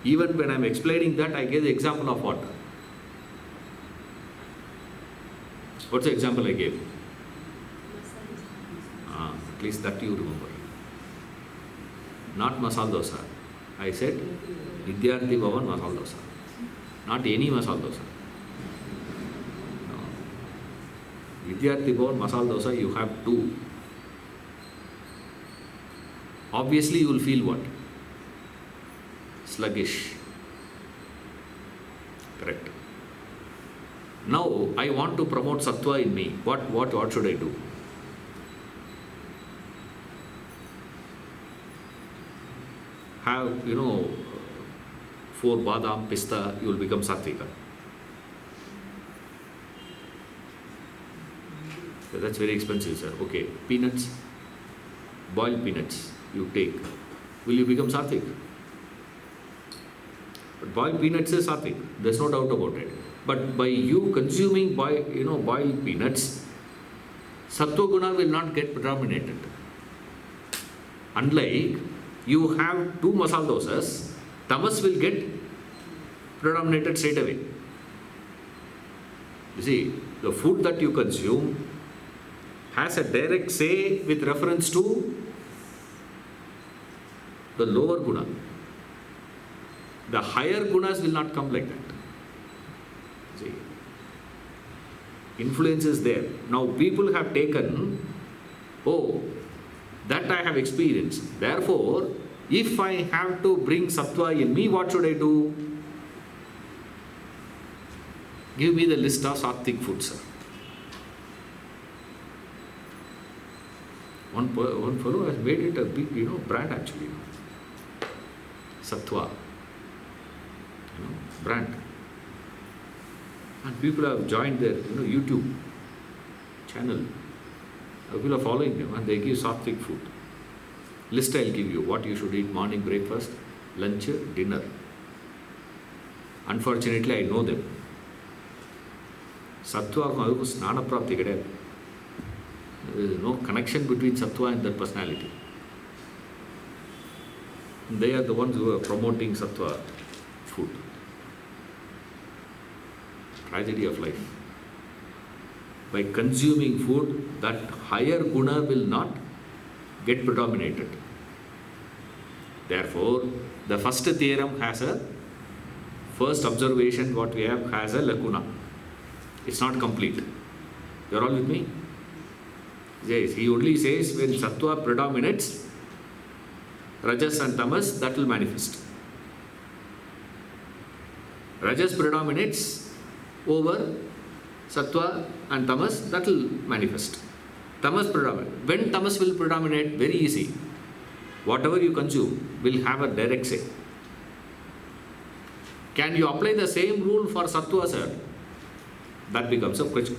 Even when I am explaining that, I gave the example of what? What's the example I gave? At least that you remember. Not masala dosa. I said Vidyarthi Bhavan masala dosa. Not any masala dosa. No. Vidyarthi Bhavan masala dosa, you have two. Obviously you will feel what? Sluggish. Correct. Now I want to promote sattva in me. What should I do? Have 4 badam, pista, you will become sattvika. So that's very expensive, sir. Okay, peanuts, boiled peanuts you take. Will you become sattvic? But boiled peanuts is sattvic. There's no doubt about it. But by you consuming boiled peanuts, sattva guna will not get predominated. Unlike you have 2 masala dosas, tamas will get predominated straight away. You see, the food that you consume has a direct say with reference to the lower guna. The higher gunas will not come like that. See, influence is there. Now people have taken, that I have experienced. Therefore, if I have to bring sattva in me, what should I do? Give me the list of sattvic foods, sir. One fellow has made it a big, brand actually. Sattva. Brand. And people have joined their, YouTube channel. People are following them and they give sattvic food. List I'll give you. What you should eat: morning breakfast, lunch, dinner. Unfortunately, I know them. Sattva adukku snana prapti kedayadu. There is no connection between sattva and their personality. They are the ones who are promoting sattva food. Tragedy of life. By consuming food, that higher guna will not get predominated. Therefore, the first theorem has a first observation, what we have has a lacuna. It's not complete. You're all with me? Yes, he only says when sattva predominates, rajas and tamas, that will manifest. Rajas predominates over sattva and tamas, that will manifest. Tamas predominate. When tamas will predominate? Very easy. Whatever you consume will have a direct say. Can you apply the same rule for sattva, sir? That becomes a question.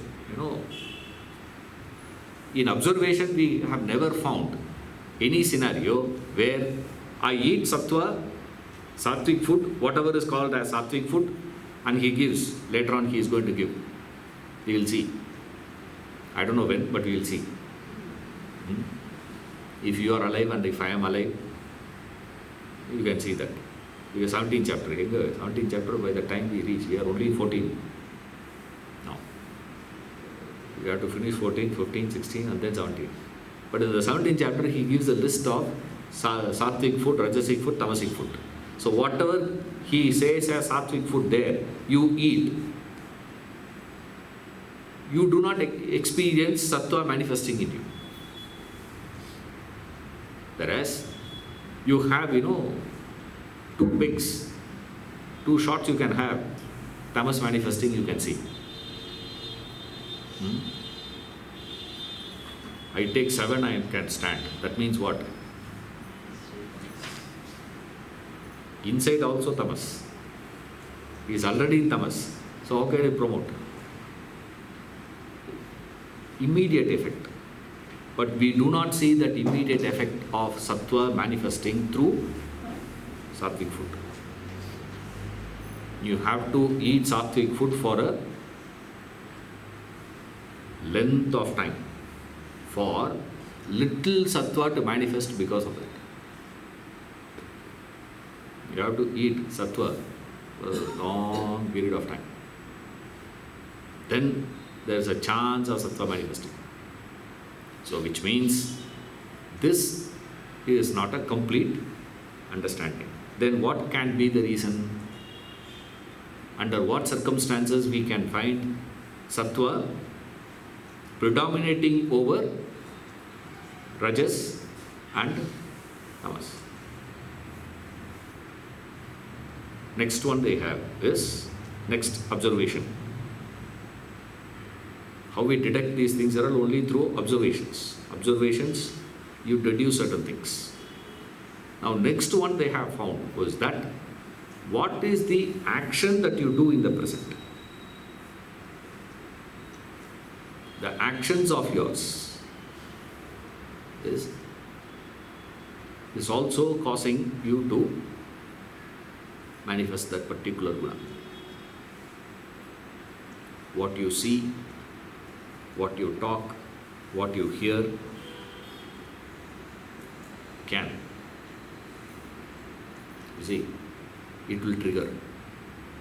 In observation, we have never found any scenario where I eat sattvic food, whatever is called as sattvic food, and he gives. Later on, he is going to give. We will see. I don't know when, but we will see. If you are alive and if I am alive, you can see that. Because 17th chapter, 17th chapter, by the time we reach, we are only 14. Now, we have to finish 14, 15, 16 and then 17. But in the 17th chapter, he gives a list of sattvic food, rajasic food, tamasic food. So whatever he says as sattvic food there, you eat. You do not experience sattva manifesting in you. Whereas you have, two pigs, two shots you can have, tamas manifesting you can see. I take 7, I can stand. That means what? Inside also tamas. He is already in tamas. So how can he promote? Immediate effect. But we do not see that immediate effect of sattva manifesting through sattvic food. You have to eat sattvic food for a length of time for little sattva to manifest because of it. You have to eat sattva for a long period of time. Then there is a chance of sattva manifesting. So which means this is not a complete understanding. Then what can be the reason? Under what circumstances we can find sattva predominating over rajas and tamas? Next one they have is next observation. How we detect these things are only through observations. Observations, you deduce certain things. Now next one they have found was that what is the action that you do in the present? The actions of yours is also causing you to manifest that particular guna. What you see, what you talk, what you hear can. You see, it will trigger.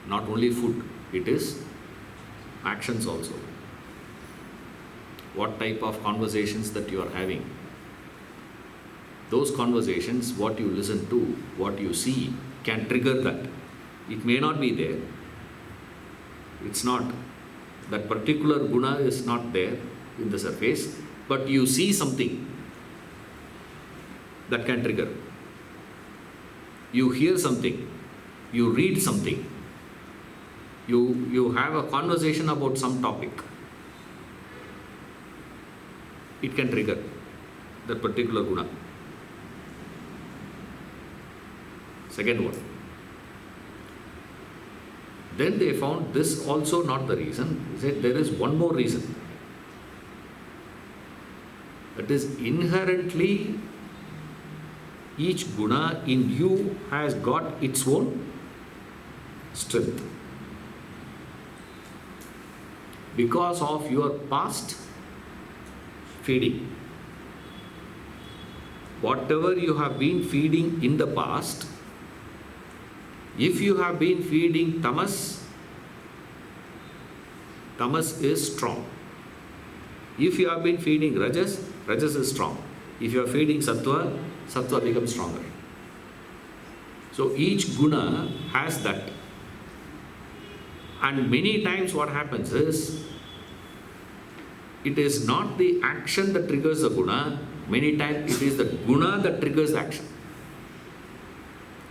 Not only food, it is actions also. What type of conversations that you are having. Those conversations, what you listen to, what you see, can trigger that. It may not be there. It's not. That particular guna is not there in the surface, but you see something that can trigger. You hear something, you read something, you have a conversation about some topic. It can trigger that particular guna. Second one. Then they found this also not the reason. They said there is one more reason. That is inherently each guna in you has got its own strength. Because of your past feeding. whatever you have been feeding in the past, if you have been feeding tamas, tamas is strong. If you have been feeding rajas, rajas is strong. If you are feeding sattva, sattva becomes stronger. So each guna has that. And many times what happens is, it is not the action that triggers the guna, many times it is the guna that triggers the action.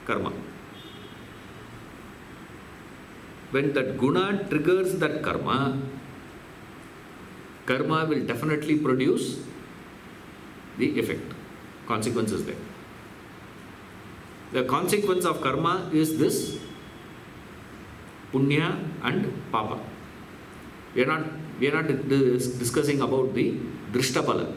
Karma. When that guna triggers that karma, karma will definitely produce the effect, consequences there. The consequence of karma is this punya and papa. We are not discussing about the drishtapala.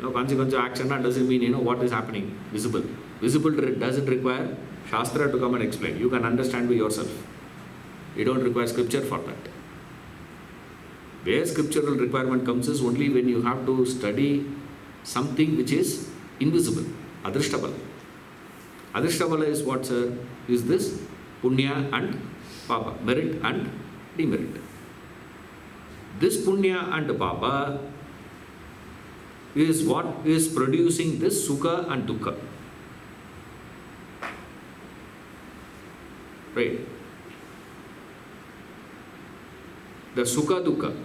Consequence of action doesn't mean what is happening visible. Visible doesn't require shastra to come and explain. You can understand by yourself. You don't require scripture for that. Where scriptural requirement comes is only when you have to study something which is invisible, adrishtapala. Adrishtapala is what, sir? Is this punya and papa, merit and demerit. This punya and papa is what is producing this sukha and dukkha. Right? The sukha dukkha.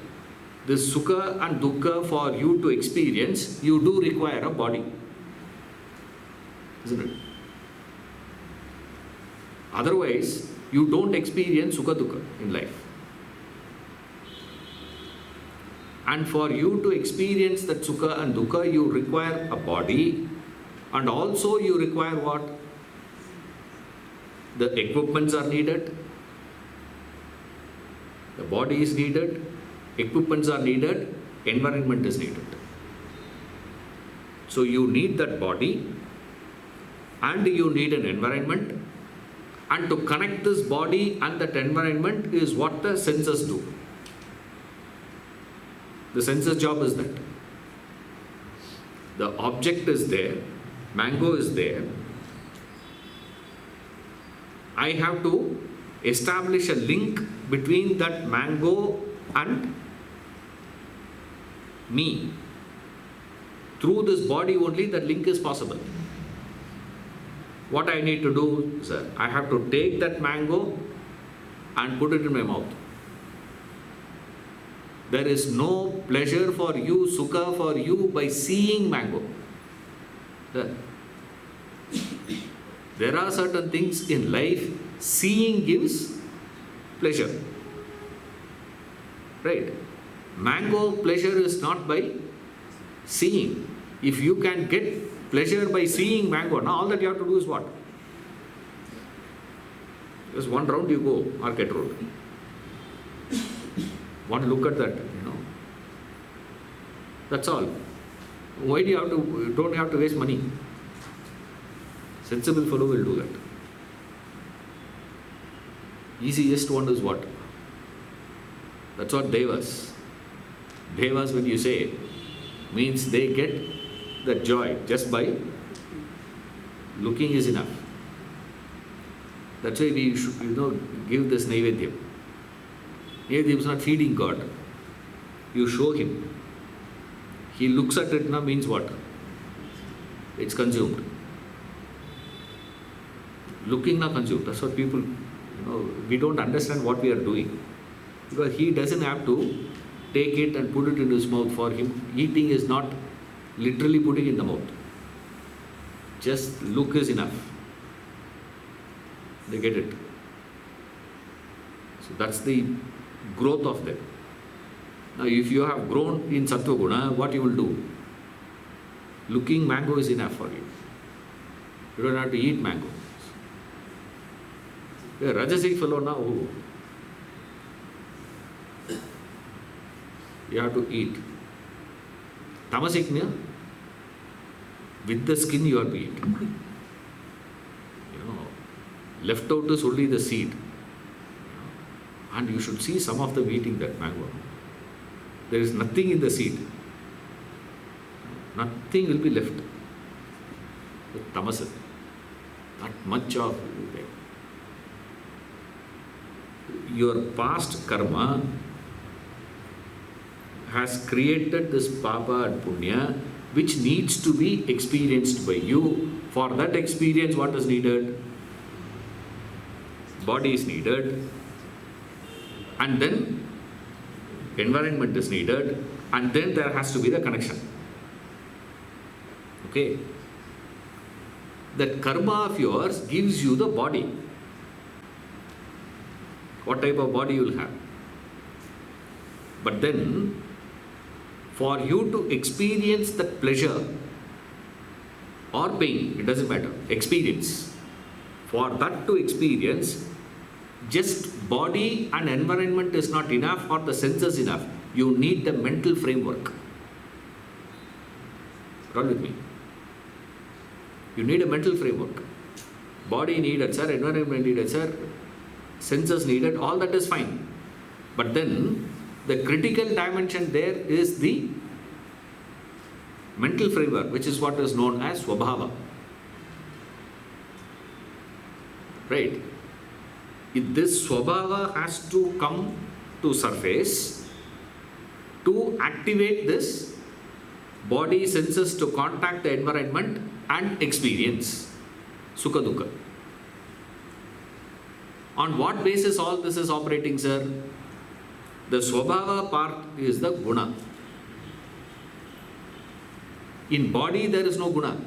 This sukha and dukkha, for you to experience, you do require a body. Isn't it? Otherwise, you don't experience sukha dukkha in life. And for you to experience that sukha and dukkha, you require a body, and also you require what? The equipments are needed, the body is needed, equipments are needed, environment is needed. So you need that body and you need an environment, and to connect this body and that environment is what the senses do. The senses job is that. The object is there, mango is there. I have to establish a link between that mango and me. Through this body only that link is possible. What I need to do, sir, I have to take that mango and put it in my mouth. There is no pleasure for you, sukha for you by seeing mango. There are certain things in life, seeing gives pleasure. Right? Mango pleasure is not by seeing. If you can get pleasure by seeing mango, now all that you have to do is what? Just one round you go, Market Road. One look at that, That's all. Why do you have to, don't have to waste money? Sensible fellow will do that. Easiest one is what? That's what devas. Devas, when you say, means they get the joy just by looking is enough. That's why we should, give this Naivedyam. Naivedyam is not feeding God. You show him. He looks at it now means what? It's consumed. Looking now consumed. That's what people, we don't understand what we are doing. Because he doesn't have to take it and put it in his mouth. For him, eating is not literally putting in the mouth. Just look is enough. They get it. So that's the growth of them. Now if you have grown in Sattva Guna, what you will do? Looking mango is enough for you. You don't have to eat mango. A Rajasic fellow now, you have to eat. Tamasic, with the skin you have to eat. Left out is only the seed. And you should see some of them eating that mango. There is nothing in the seed. Nothing will be left. the tamas. Not much of there. Your past karma has created this papa and punya which needs to be experienced by you. For that experience, what is needed? Body is needed, and then environment is needed, and then there has to be the connection. Okay? That karma of yours gives you the body. What type of body you will have? But then, for you to experience that pleasure or pain, it doesn't matter, experience. For that to experience, just body and environment is not enough, or the senses enough. You need the mental framework. Roll with me. You need a mental framework. Body needed, sir, environment needed, sir, senses needed, all that is fine. But then, the critical dimension there is the mental framework, which is what is known as swabhava. Right? If this swabhava has to come to surface to activate this body senses to contact the environment and experience sukha dukkha. On what basis all this is operating, sir? The swabhava part is the guna. In body there is no guna.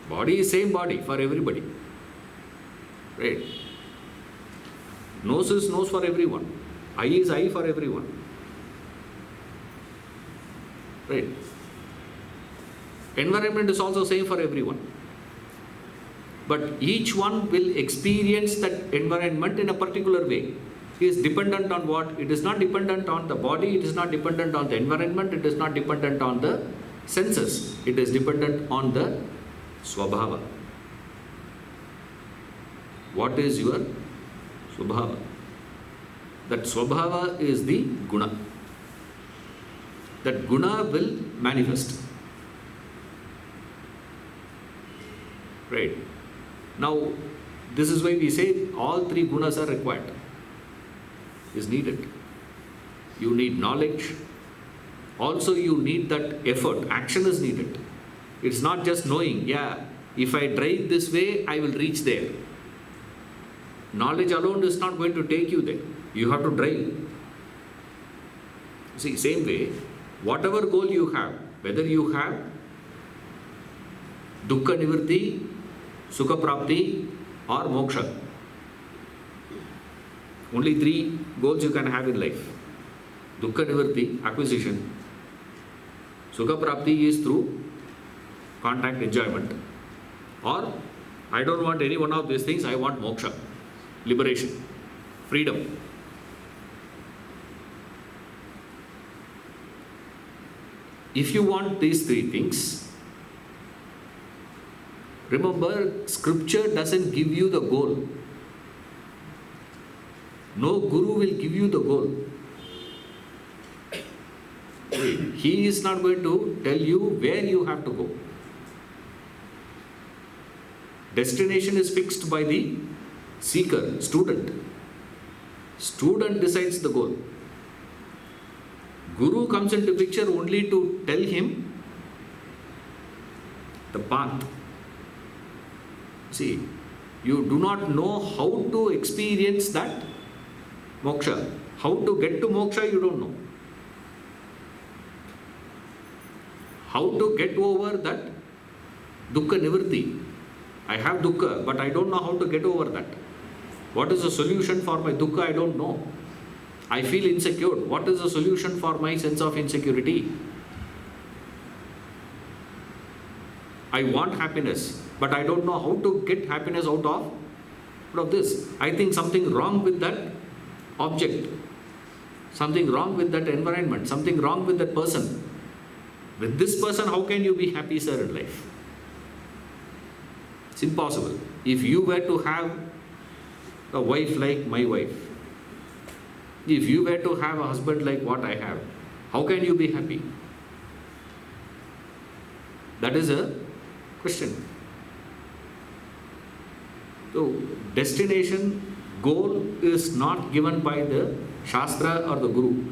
Body is same body for everybody. Right? Nose is nose for everyone. Eye is eye for everyone. Right? Environment is also same for everyone. But each one will experience that environment in a particular way. It is dependent on what? It is not dependent on the body, it is not dependent on the environment, it is not dependent on the senses. It is dependent on the swabhava. What is your swabhava? That swabhava is the guna. That guna will manifest. Right. Now, this is why we say all three gunas are required. Is needed. You need knowledge. Also, you need that effort. Action is needed. It's not just knowing, yeah, if I drive this way, I will reach there. Knowledge alone is not going to take you there. You have to drive. See, same way, whatever goal you have, whether you have dukkha nivritti, sukha prapti, or moksha. Only three goals you can have in life. Dukkha nivritti, acquisition. Sukha prapti is through contact, enjoyment. Or, I don't want any one of these things, I want moksha, liberation, freedom. If you want these three things, remember, scripture doesn't give you the goal. No guru will give you the goal. He is not going to tell you where you have to go. Destination is fixed by the seeker, student. Student decides the goal. Guru comes into picture only to tell him the path. See, you do not know how to experience that moksha. How to get to moksha, you don't know. How to get over that dukkha nivritti. I have dukkha, but I don't know how to get over that. What is the solution for my dukkha? I don't know. I feel insecure. What is the solution for my sense of insecurity? I want happiness, but I don't know how to get happiness out of this. I think something wrong with that object, something wrong with that environment, something wrong with that person. With this person, how can you be happy, sir, in life? It's impossible. If you were to have a wife like my wife, if you were to have a husband like what I have, how can you be happy? That is a question. So, destination, goal is not given by the Shastra or the Guru.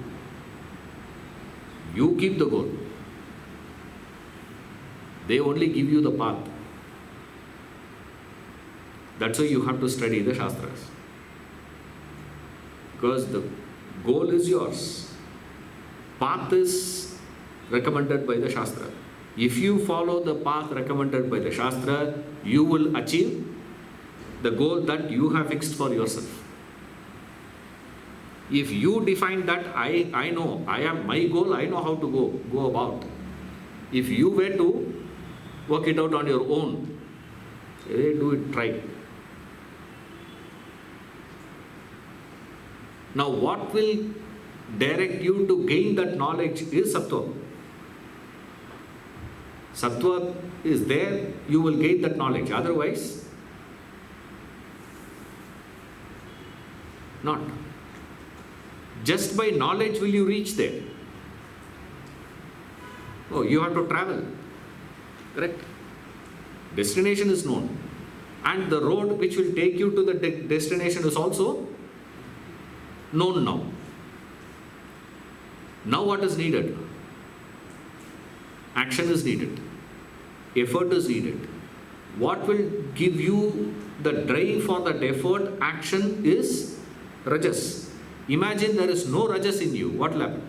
You keep the goal. They only give you the path. That's why you have to study the Shastras. Because the goal is yours. Path is recommended by the Shastra. If you follow the path recommended by the Shastra, you will achieve the goal that you have fixed for yourself. If you define that I know, I am my goal, I know how to go about. If you were to work it out on your own, do it, try. Now what will direct you to gain that knowledge is Sattva. Sattva is there, you will gain that knowledge. Otherwise, not. Just by knowledge will you reach there. Oh, you have to travel. Correct? Destination is known. And the road which will take you to the destination is also known now. Now what is needed? Action is needed. Effort is needed. What will give you the drive for that effort, action is Rajas. Imagine there is no Rajas in you. What will happen?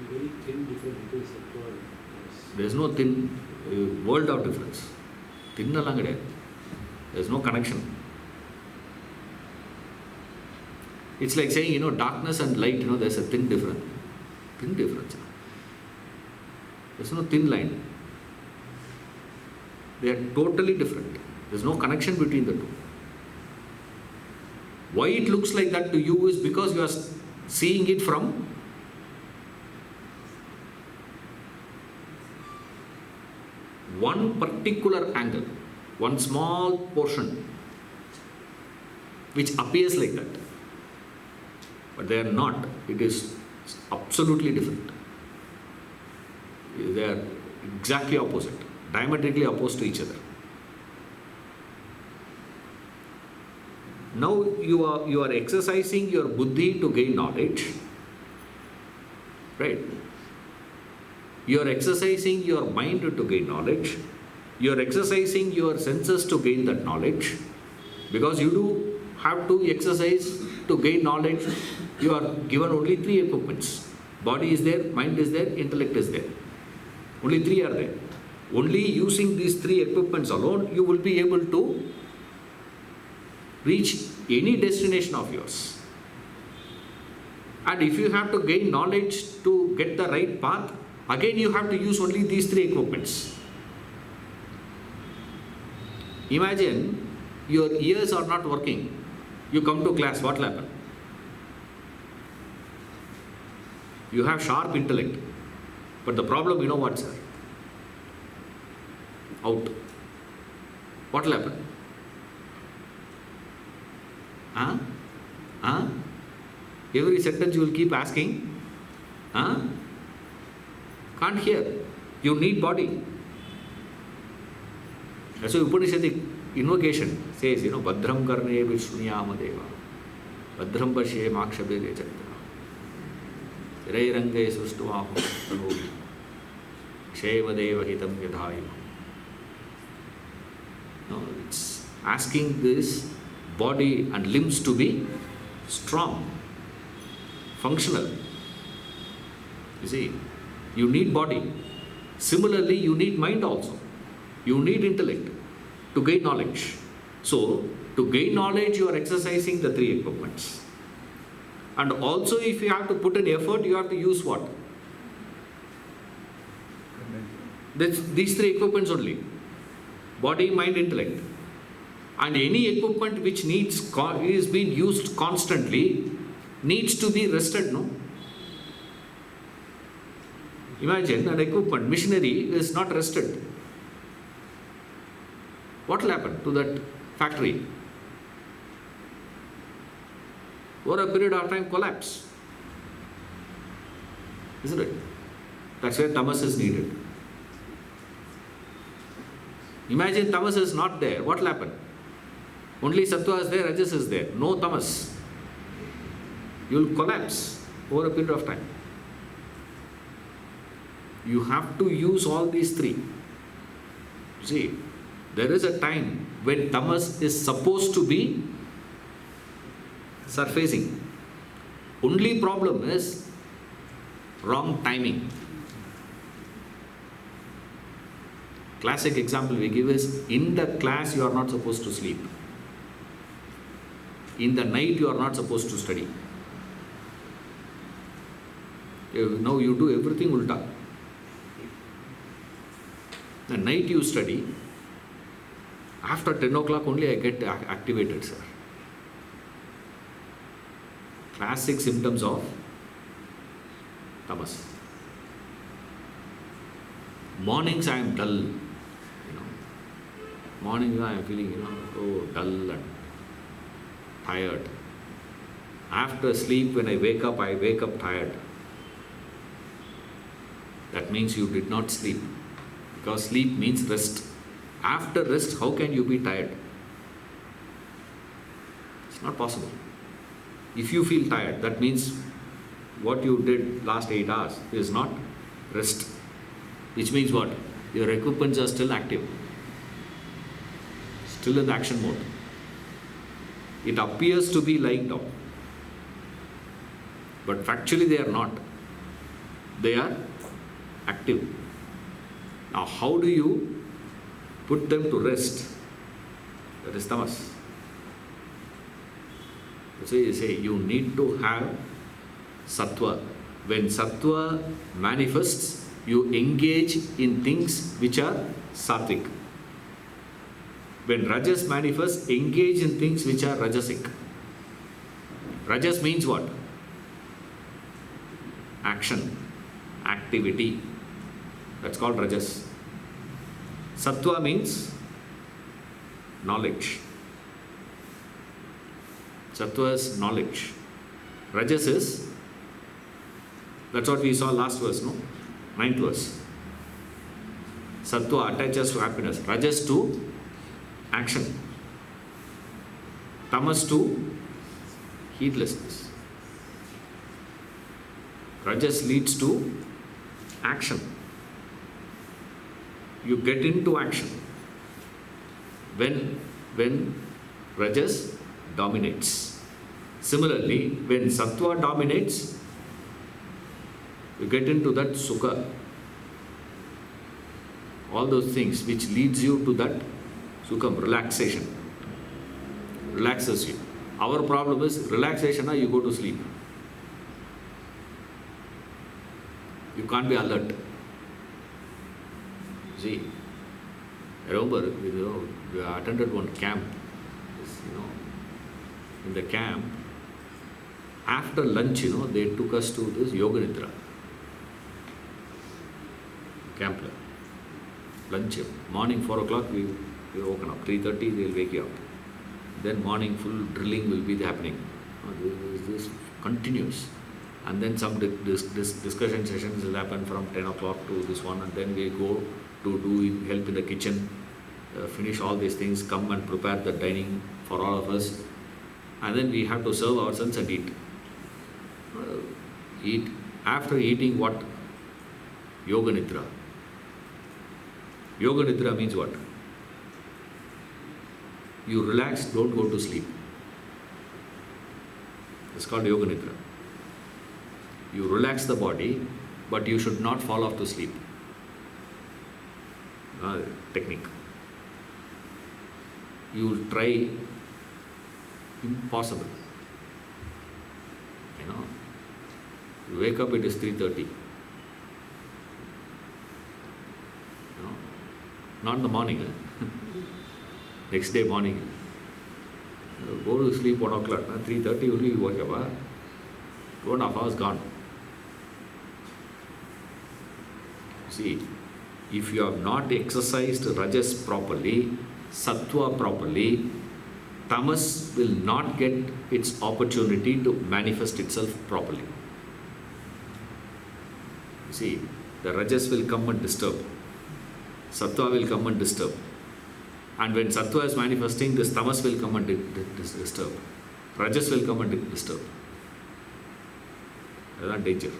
Very thin difference. There is no thin world of difference. Thin along there. There is no connection. It's like saying, darkness and light, there's a thin difference. Thin difference. There's no thin line. They are totally different. There's no connection between the two. Why it looks like that to you is because you are seeing it from one particular angle, one small portion, which appears like that. But they are not. It is absolutely different. They are exactly opposite, diametrically opposed to each other. Now you are exercising your buddhi to gain knowledge, right? You are exercising your mind to gain knowledge. You are exercising your senses to gain that knowledge. Because you do have to exercise to gain knowledge. You are given only 3 equipments. Body is there, mind is there, intellect is there. Only 3 are there. Only using these 3 equipments alone, you will be able to reach any destination of yours. And if you have to gain knowledge to get the right path, again you have to use only these 3 equipments. Imagine your ears are not working. You come to class, what will happen? You have sharp intellect. But the problem, you know what, sir? Out. What will happen? Every sentence you will keep asking. Can't hear. You need body. That's why Upanishadic invocation says, Badram karne vishnunyama deva. Badram pashe makshabede chatta. Rairange sustuvaho tanuvi. Sheva deva hitam yadhayu. No, it's asking this body and limbs to be strong, functional. You see, you need body. Similarly, you need mind also. You need intellect to gain knowledge. So, to gain knowledge, you are exercising the 3 equipments. And also, if you have to put an effort, you have to use what? These 3 equipments only. Body, mind, intellect. And any equipment which is being used constantly needs to be rested, no? Imagine an equipment, machinery is not rested. What will happen to that factory? Over a period of time, collapse. Isn't it? That's where tamas is needed. Imagine tamas is not there. What will happen? Only sattva is there, rajas is there. No tamas. You will collapse over a period of time. You have to use all these three. See, there is a time when tamas is supposed to be surfacing. Only problem is wrong timing. Classic example we give is, in the class you are not supposed to sleep. In the night you are not supposed to study. Now you do everything ulta. The night you study, after 10 o'clock only I get activated, sir. Classic symptoms of tamas. Mornings I am dull. Morning I am feeling, dull and tired. After sleep, when I wake up tired. That means you did not sleep. Because sleep means rest. After rest, how can you be tired? It's not possible. If you feel tired, that means what you did last 8 hours is not rest. Which means what? Your equipments are still active. Still in the action mode. It appears to be lying down. But factually they are not. They are active. Now how do you put them to rest? That is tamas. So you say you need to have sattva. When sattva manifests, you engage in things which are sattvic. When rajas manifests, engage in things which are rajasic. Rajas means what? Action, activity. That's called rajas. Sattva means knowledge. Sattva is knowledge. Rajas is, that's what we saw last verse, no? 9th verse. Sattva attaches to happiness. Rajas to action. Tamas to heedlessness. Rajas leads to action. You get into action when rajas dominates. Similarly, when sattva dominates, you get into that sukha. All those things which leads you to that sukham, relaxation. Relaxes you. Our problem is relaxation, you go to sleep. You can't be alert. See, I remember, we attended one camp. In the camp, after lunch, they took us to this yoga nidra. Camp lunch. Morning 4 o'clock we woken up. 3:30 they'll wake you up. Then morning full drilling will be happening. This continues. And then some discussion sessions will happen from 10 o'clock to this one, and then we go to do help in the kitchen, finish all these things, come and prepare the dining for all of us, and then we have to serve ourselves and eat. Eat. After eating what? Yoga nidra. Yoga nidra means what? You relax, don't go to sleep. It's called yoga nidra. You relax the body, but you should not fall off to sleep. Technique. You will try, impossible. You wake up, it is 3:30. Not in the morning. Next day morning. Go to sleep 1 o'clock. 3:30 only you wake up. 2.5 hours gone. See, if you have not exercised rajas properly, sattva properly, tamas will not get its opportunity to manifest itself properly. See, the rajas will come and disturb. Sattva will come and disturb. And when sattva is manifesting, this tamas will come and disturb. Rajas will come and disturb. That's not danger.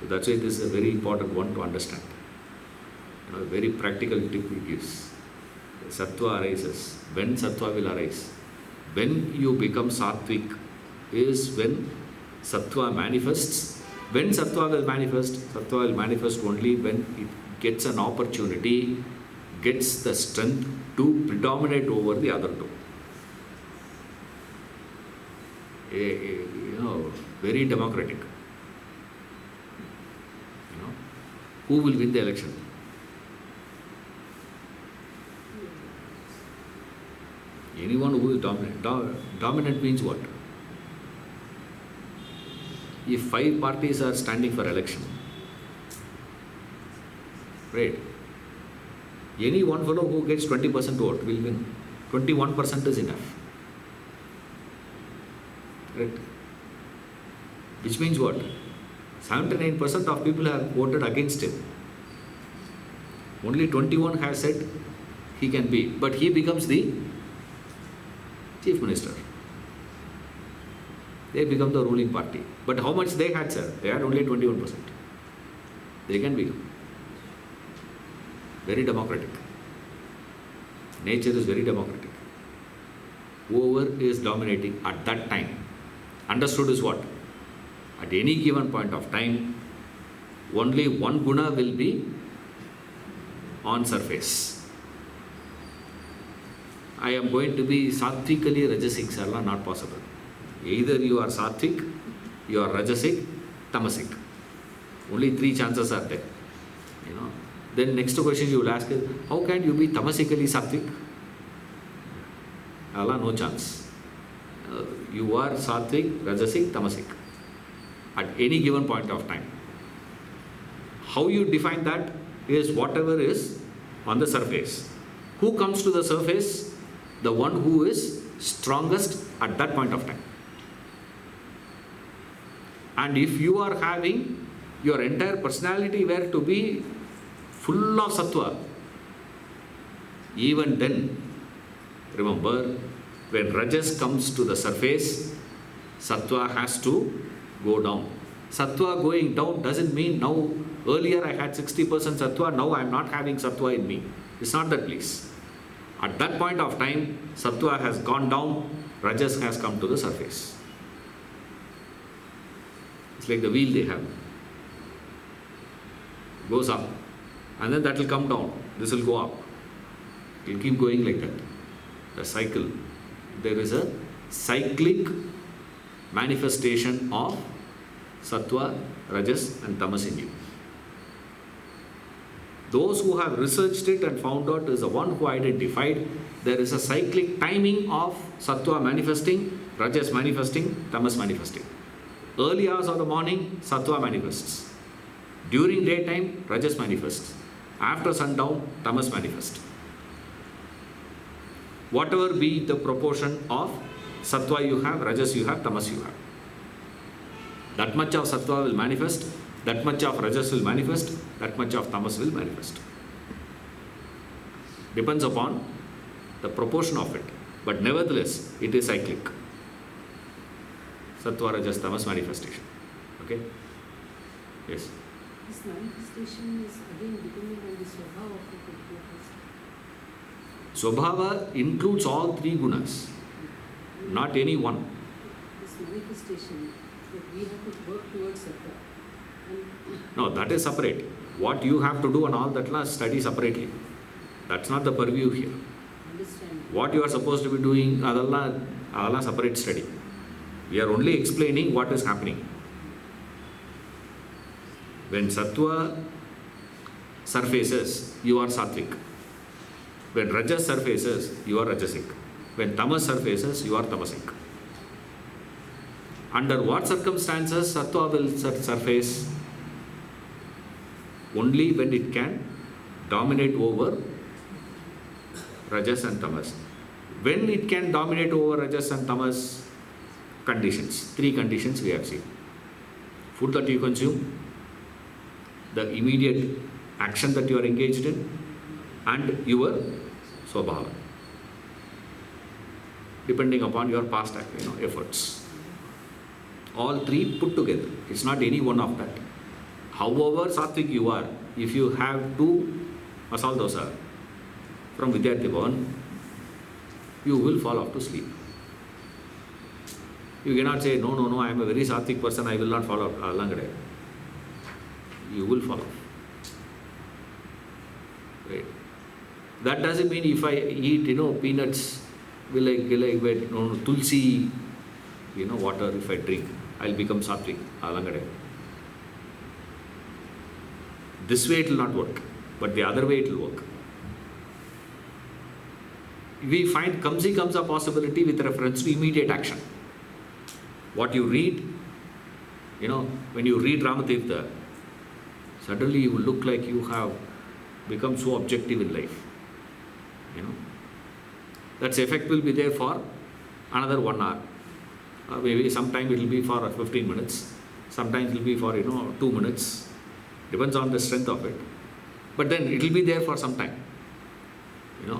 So that's why this is a very important one to understand. A very practical tip he gives. Sattva arises. When sattva will arise? When you become sattvic is when sattva manifests. When sattva will manifest only when it gets an opportunity, gets the strength to predominate over the other two. Very democratic. Who will win the election? Anyone who is dominant. Dominant means what? If 5 parties are standing for election, right? Any one fellow who gets 20% vote will win. 21% is enough. Right? Which means what? 79% of people have voted against him. Only 21 has said he can be, but he becomes the chief minister. They become the ruling party. But how much they had, sir? They had only 21%. They can become. Very democratic. Nature is very democratic. Whoever is dominating at that time, understood is what? At any given point of time, only one guna will be on surface. I am going to be sattvically rajasic, sir, not possible. Either you are sattvic, you are rajasic, tamasic. Only 3 chances are there. Then next question you will ask is, how can you be tamasically sattvic? Allah, no chance. You are sattvic, rajasic, tamasic at any given point of time. How you define that is whatever is on the surface. Who comes to the surface? The one who is strongest at that point of time. And if you are having your entire personality were to be full of sattva, even then, remember, when rajas comes to the surface, sattva has to go down. Sattva going down doesn't mean now, earlier I had 60% sattva, now I am not having sattva in me. It's not that, please. At that point of time, sattva has gone down, rajas has come to the surface. It's like the wheel they have. Goes up, and then that will come down. This will go up. It will keep going like that. The cycle. There is a cyclic manifestation of sattva, rajas and tamas in you. Those who have researched it and found out is the one who identified there is a cyclic timing of sattva manifesting, rajas manifesting, tamas manifesting. Early hours of the morning, sattva manifests. During daytime, rajas manifests. After sundown, tamas manifests. Whatever be the proportion of sattva you have, rajas you have, tamas you have. That much of sattva will manifest, that much of rajas will manifest, that much of tamas will manifest. Depends upon the proportion of it. But nevertheless, it is cyclic. Sattva, rajas, tamas manifestation. Okay? Yes? This manifestation is again depending on the swabhava of the person. Swabhava includes all 3 gunas, not any one. This manifestation, that we have to work towards sattva. No, that is separate. What you have to do and all that, study separately. That's not the purview here. Understand. What you are supposed to be doing, adalla separate study. We are only explaining what is happening. When sattva surfaces, you are sattvic. When rajas surfaces, you are rajasic. When tamas surfaces, you are tamasic. Under what circumstances sattva will surface? Only when it can dominate over rajas and tamas. When it can dominate over rajas and tamas? Conditions. 3 conditions we have seen. Food that you consume, the immediate action that you are engaged in, and your Swabhava, depending upon your past efforts. All three put together. It's not any one of that. However sattvic you are, if you have two masala dosa from Vidyarthi Bhavan, you will fall off to sleep. You cannot say, no, I am a very sattvic person, I will not fall off langade. You will fall off. Right? That doesn't mean if I eat, peanuts, will I get tulsi, water if I drink, I'll become sattvic, langade. This way it will not work, but the other way it will work. We find comes a possibility with reference to immediate action. What you read, when you read Ramatirtha, suddenly you will look like you have become so objective in life. That effect will be there for another 1 hour. Maybe sometime it will be for 15 minutes. Sometimes it will be for 2 minutes. Depends on the strength of it. But then it will be there for some time.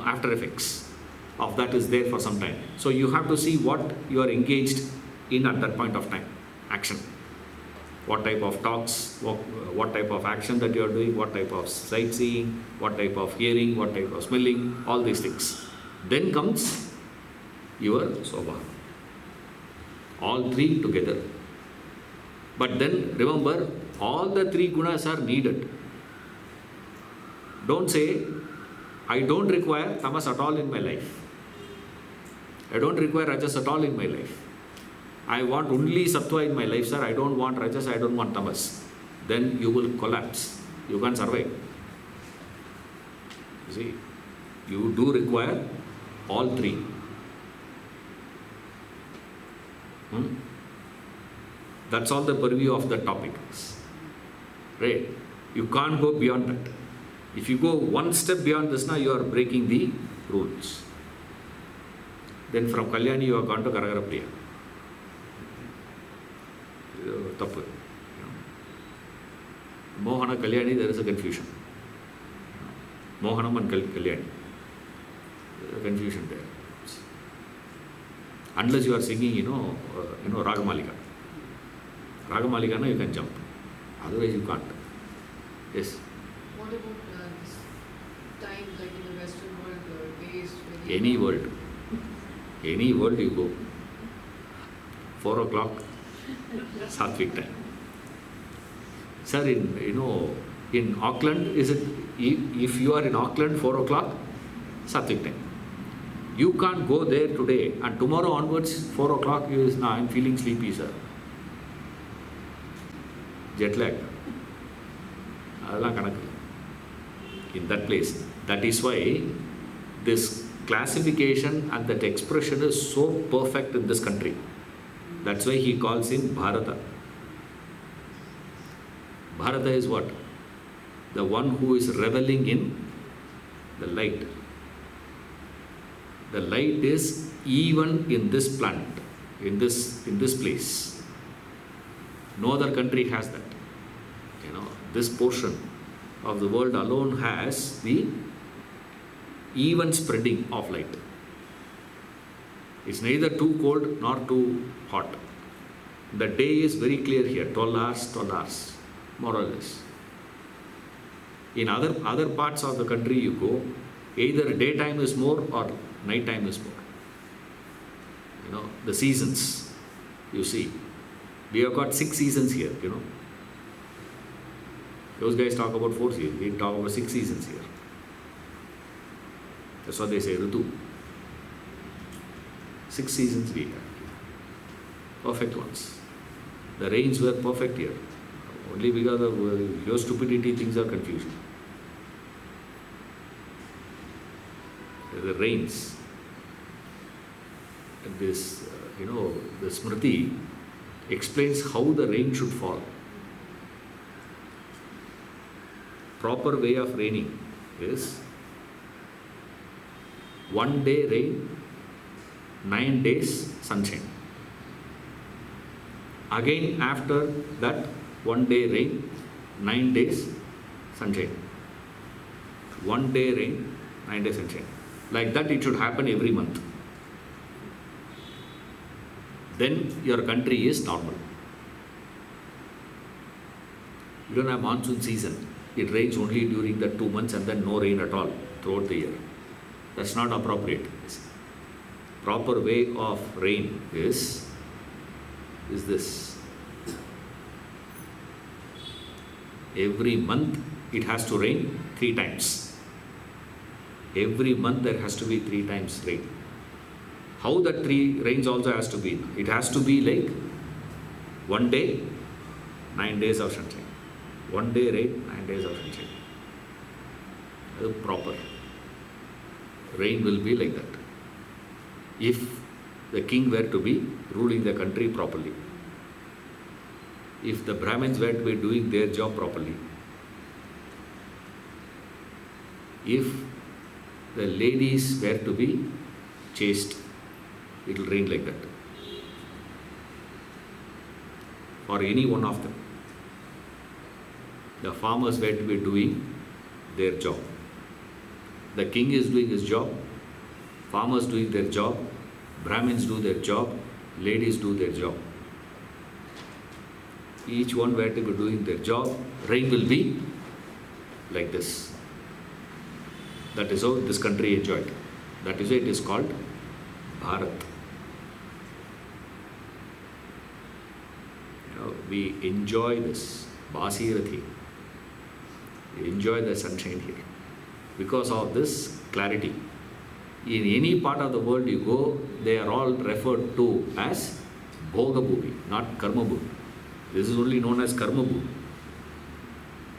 After effects of that is there for some time. So you have to see what you are engaged in at that point of time. Action. What type of talks, what type of action that you are doing, what type of sightseeing, what type of hearing, what type of smelling, all these things. Then comes your Swabhava. All three together. But then remember, all the three gunas are needed. Don't say, I don't require tamas at all in my life. I don't require rajas at all in my life. I want only sattva in my life, sir. I don't want rajas, I don't want tamas. Then you will collapse. You can't survive. You see, you do require all three. That's all the purview of the topic. Right? You can't go beyond that. If you go one step beyond this now, you are breaking the rules. Then from Kalyani you have gone to Karagara Priya. Tappu. Mohana Kalyani, there is a confusion. Mohanam and Kalyani. There is a confusion there. Unless you are singing, Ragamalika. Ragamalika, no, you can jump. Otherwise you can't. Yes. What about this time, like in the Western world, days? Any world you go. 4 o'clock, sattvic time. Sir, in Auckland, is it, if you are in Auckland, 4 o'clock, sattvic time. You can't go there today and tomorrow onwards, 4 o'clock, I am feeling sleepy, sir. Jet lag. In that place. That is why this classification and that expression is so perfect in this country. That's why he calls him Bharata. Bharata is what? The one who is reveling in the light. The light is even in this planet, in this place. No other country has that. This portion of the world alone has the even spreading of light. It's neither too cold nor too hot. The day is very clear here, 12 hours, more or less. In other parts of the country you go, either daytime is more or nighttime is more. The seasons, you see. We have got 6 seasons here, Those guys talk about 4 seasons, we talk about 6 seasons here. That's what they say, Ritu. 6 seasons we have. Perfect ones. The rains were perfect here. Only because of your stupidity, things are confused. The rains. And this, the Smriti explains how the rain should fall. Proper way of raining is 1 day rain, 9 days sunshine. Again after that 1 day rain, 9 days sunshine. 1 day rain, 9 days sunshine. Like that it should happen every month. Then your country is normal. You don't have monsoon season. It rains only during the 2 months and then no rain at all throughout the year. That's not appropriate. Proper way of rain is this. Every month it has to rain 3 times. Every month there has to be 3 times rain. How that 3 rains also has to be? It has to be like 1 day, 9 days of sunshine. 1 day rain, 9 days of sunshine. That's proper. Rain will be like that. If the king were to be ruling the country properly. If the Brahmins were to be doing their job properly. If the ladies were to be chaste, it will rain like that. For any one of them. The farmers were to be doing their job. The king is doing his job, farmers doing their job, Brahmins do their job, ladies do their job. Each one were to be doing their job, rain will be like this. That is how this country enjoyed. That is why it is called Bharat. We enjoy this Basirathi. We enjoy the sunshine here because of this clarity. In any part of the world you go, they are all referred to as Bhoga Bhumi, not Karma Bhumi. This is only known as Karma Bhumi.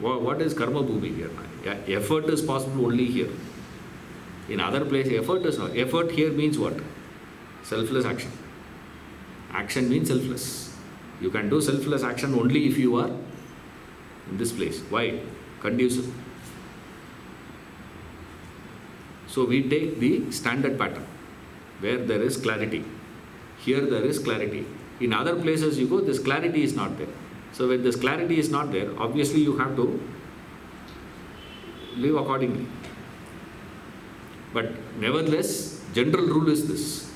What is Karma Bhumi here? Effort is possible only here. In other places, effort is not. Effort here means what? Selfless action. Action means selfless. You can do selfless action only if you are in this place. Why? Conducive. So we take the standard pattern where there is clarity. Here there is clarity. In other places you go, this clarity is not there. So when this clarity is not there, obviously you have to live accordingly. But nevertheless, general rule is this.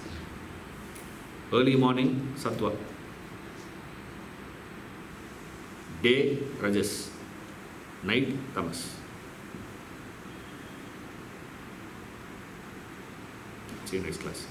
Early morning, Sattva. Day, Rajas. Night, Tamas. See you next class.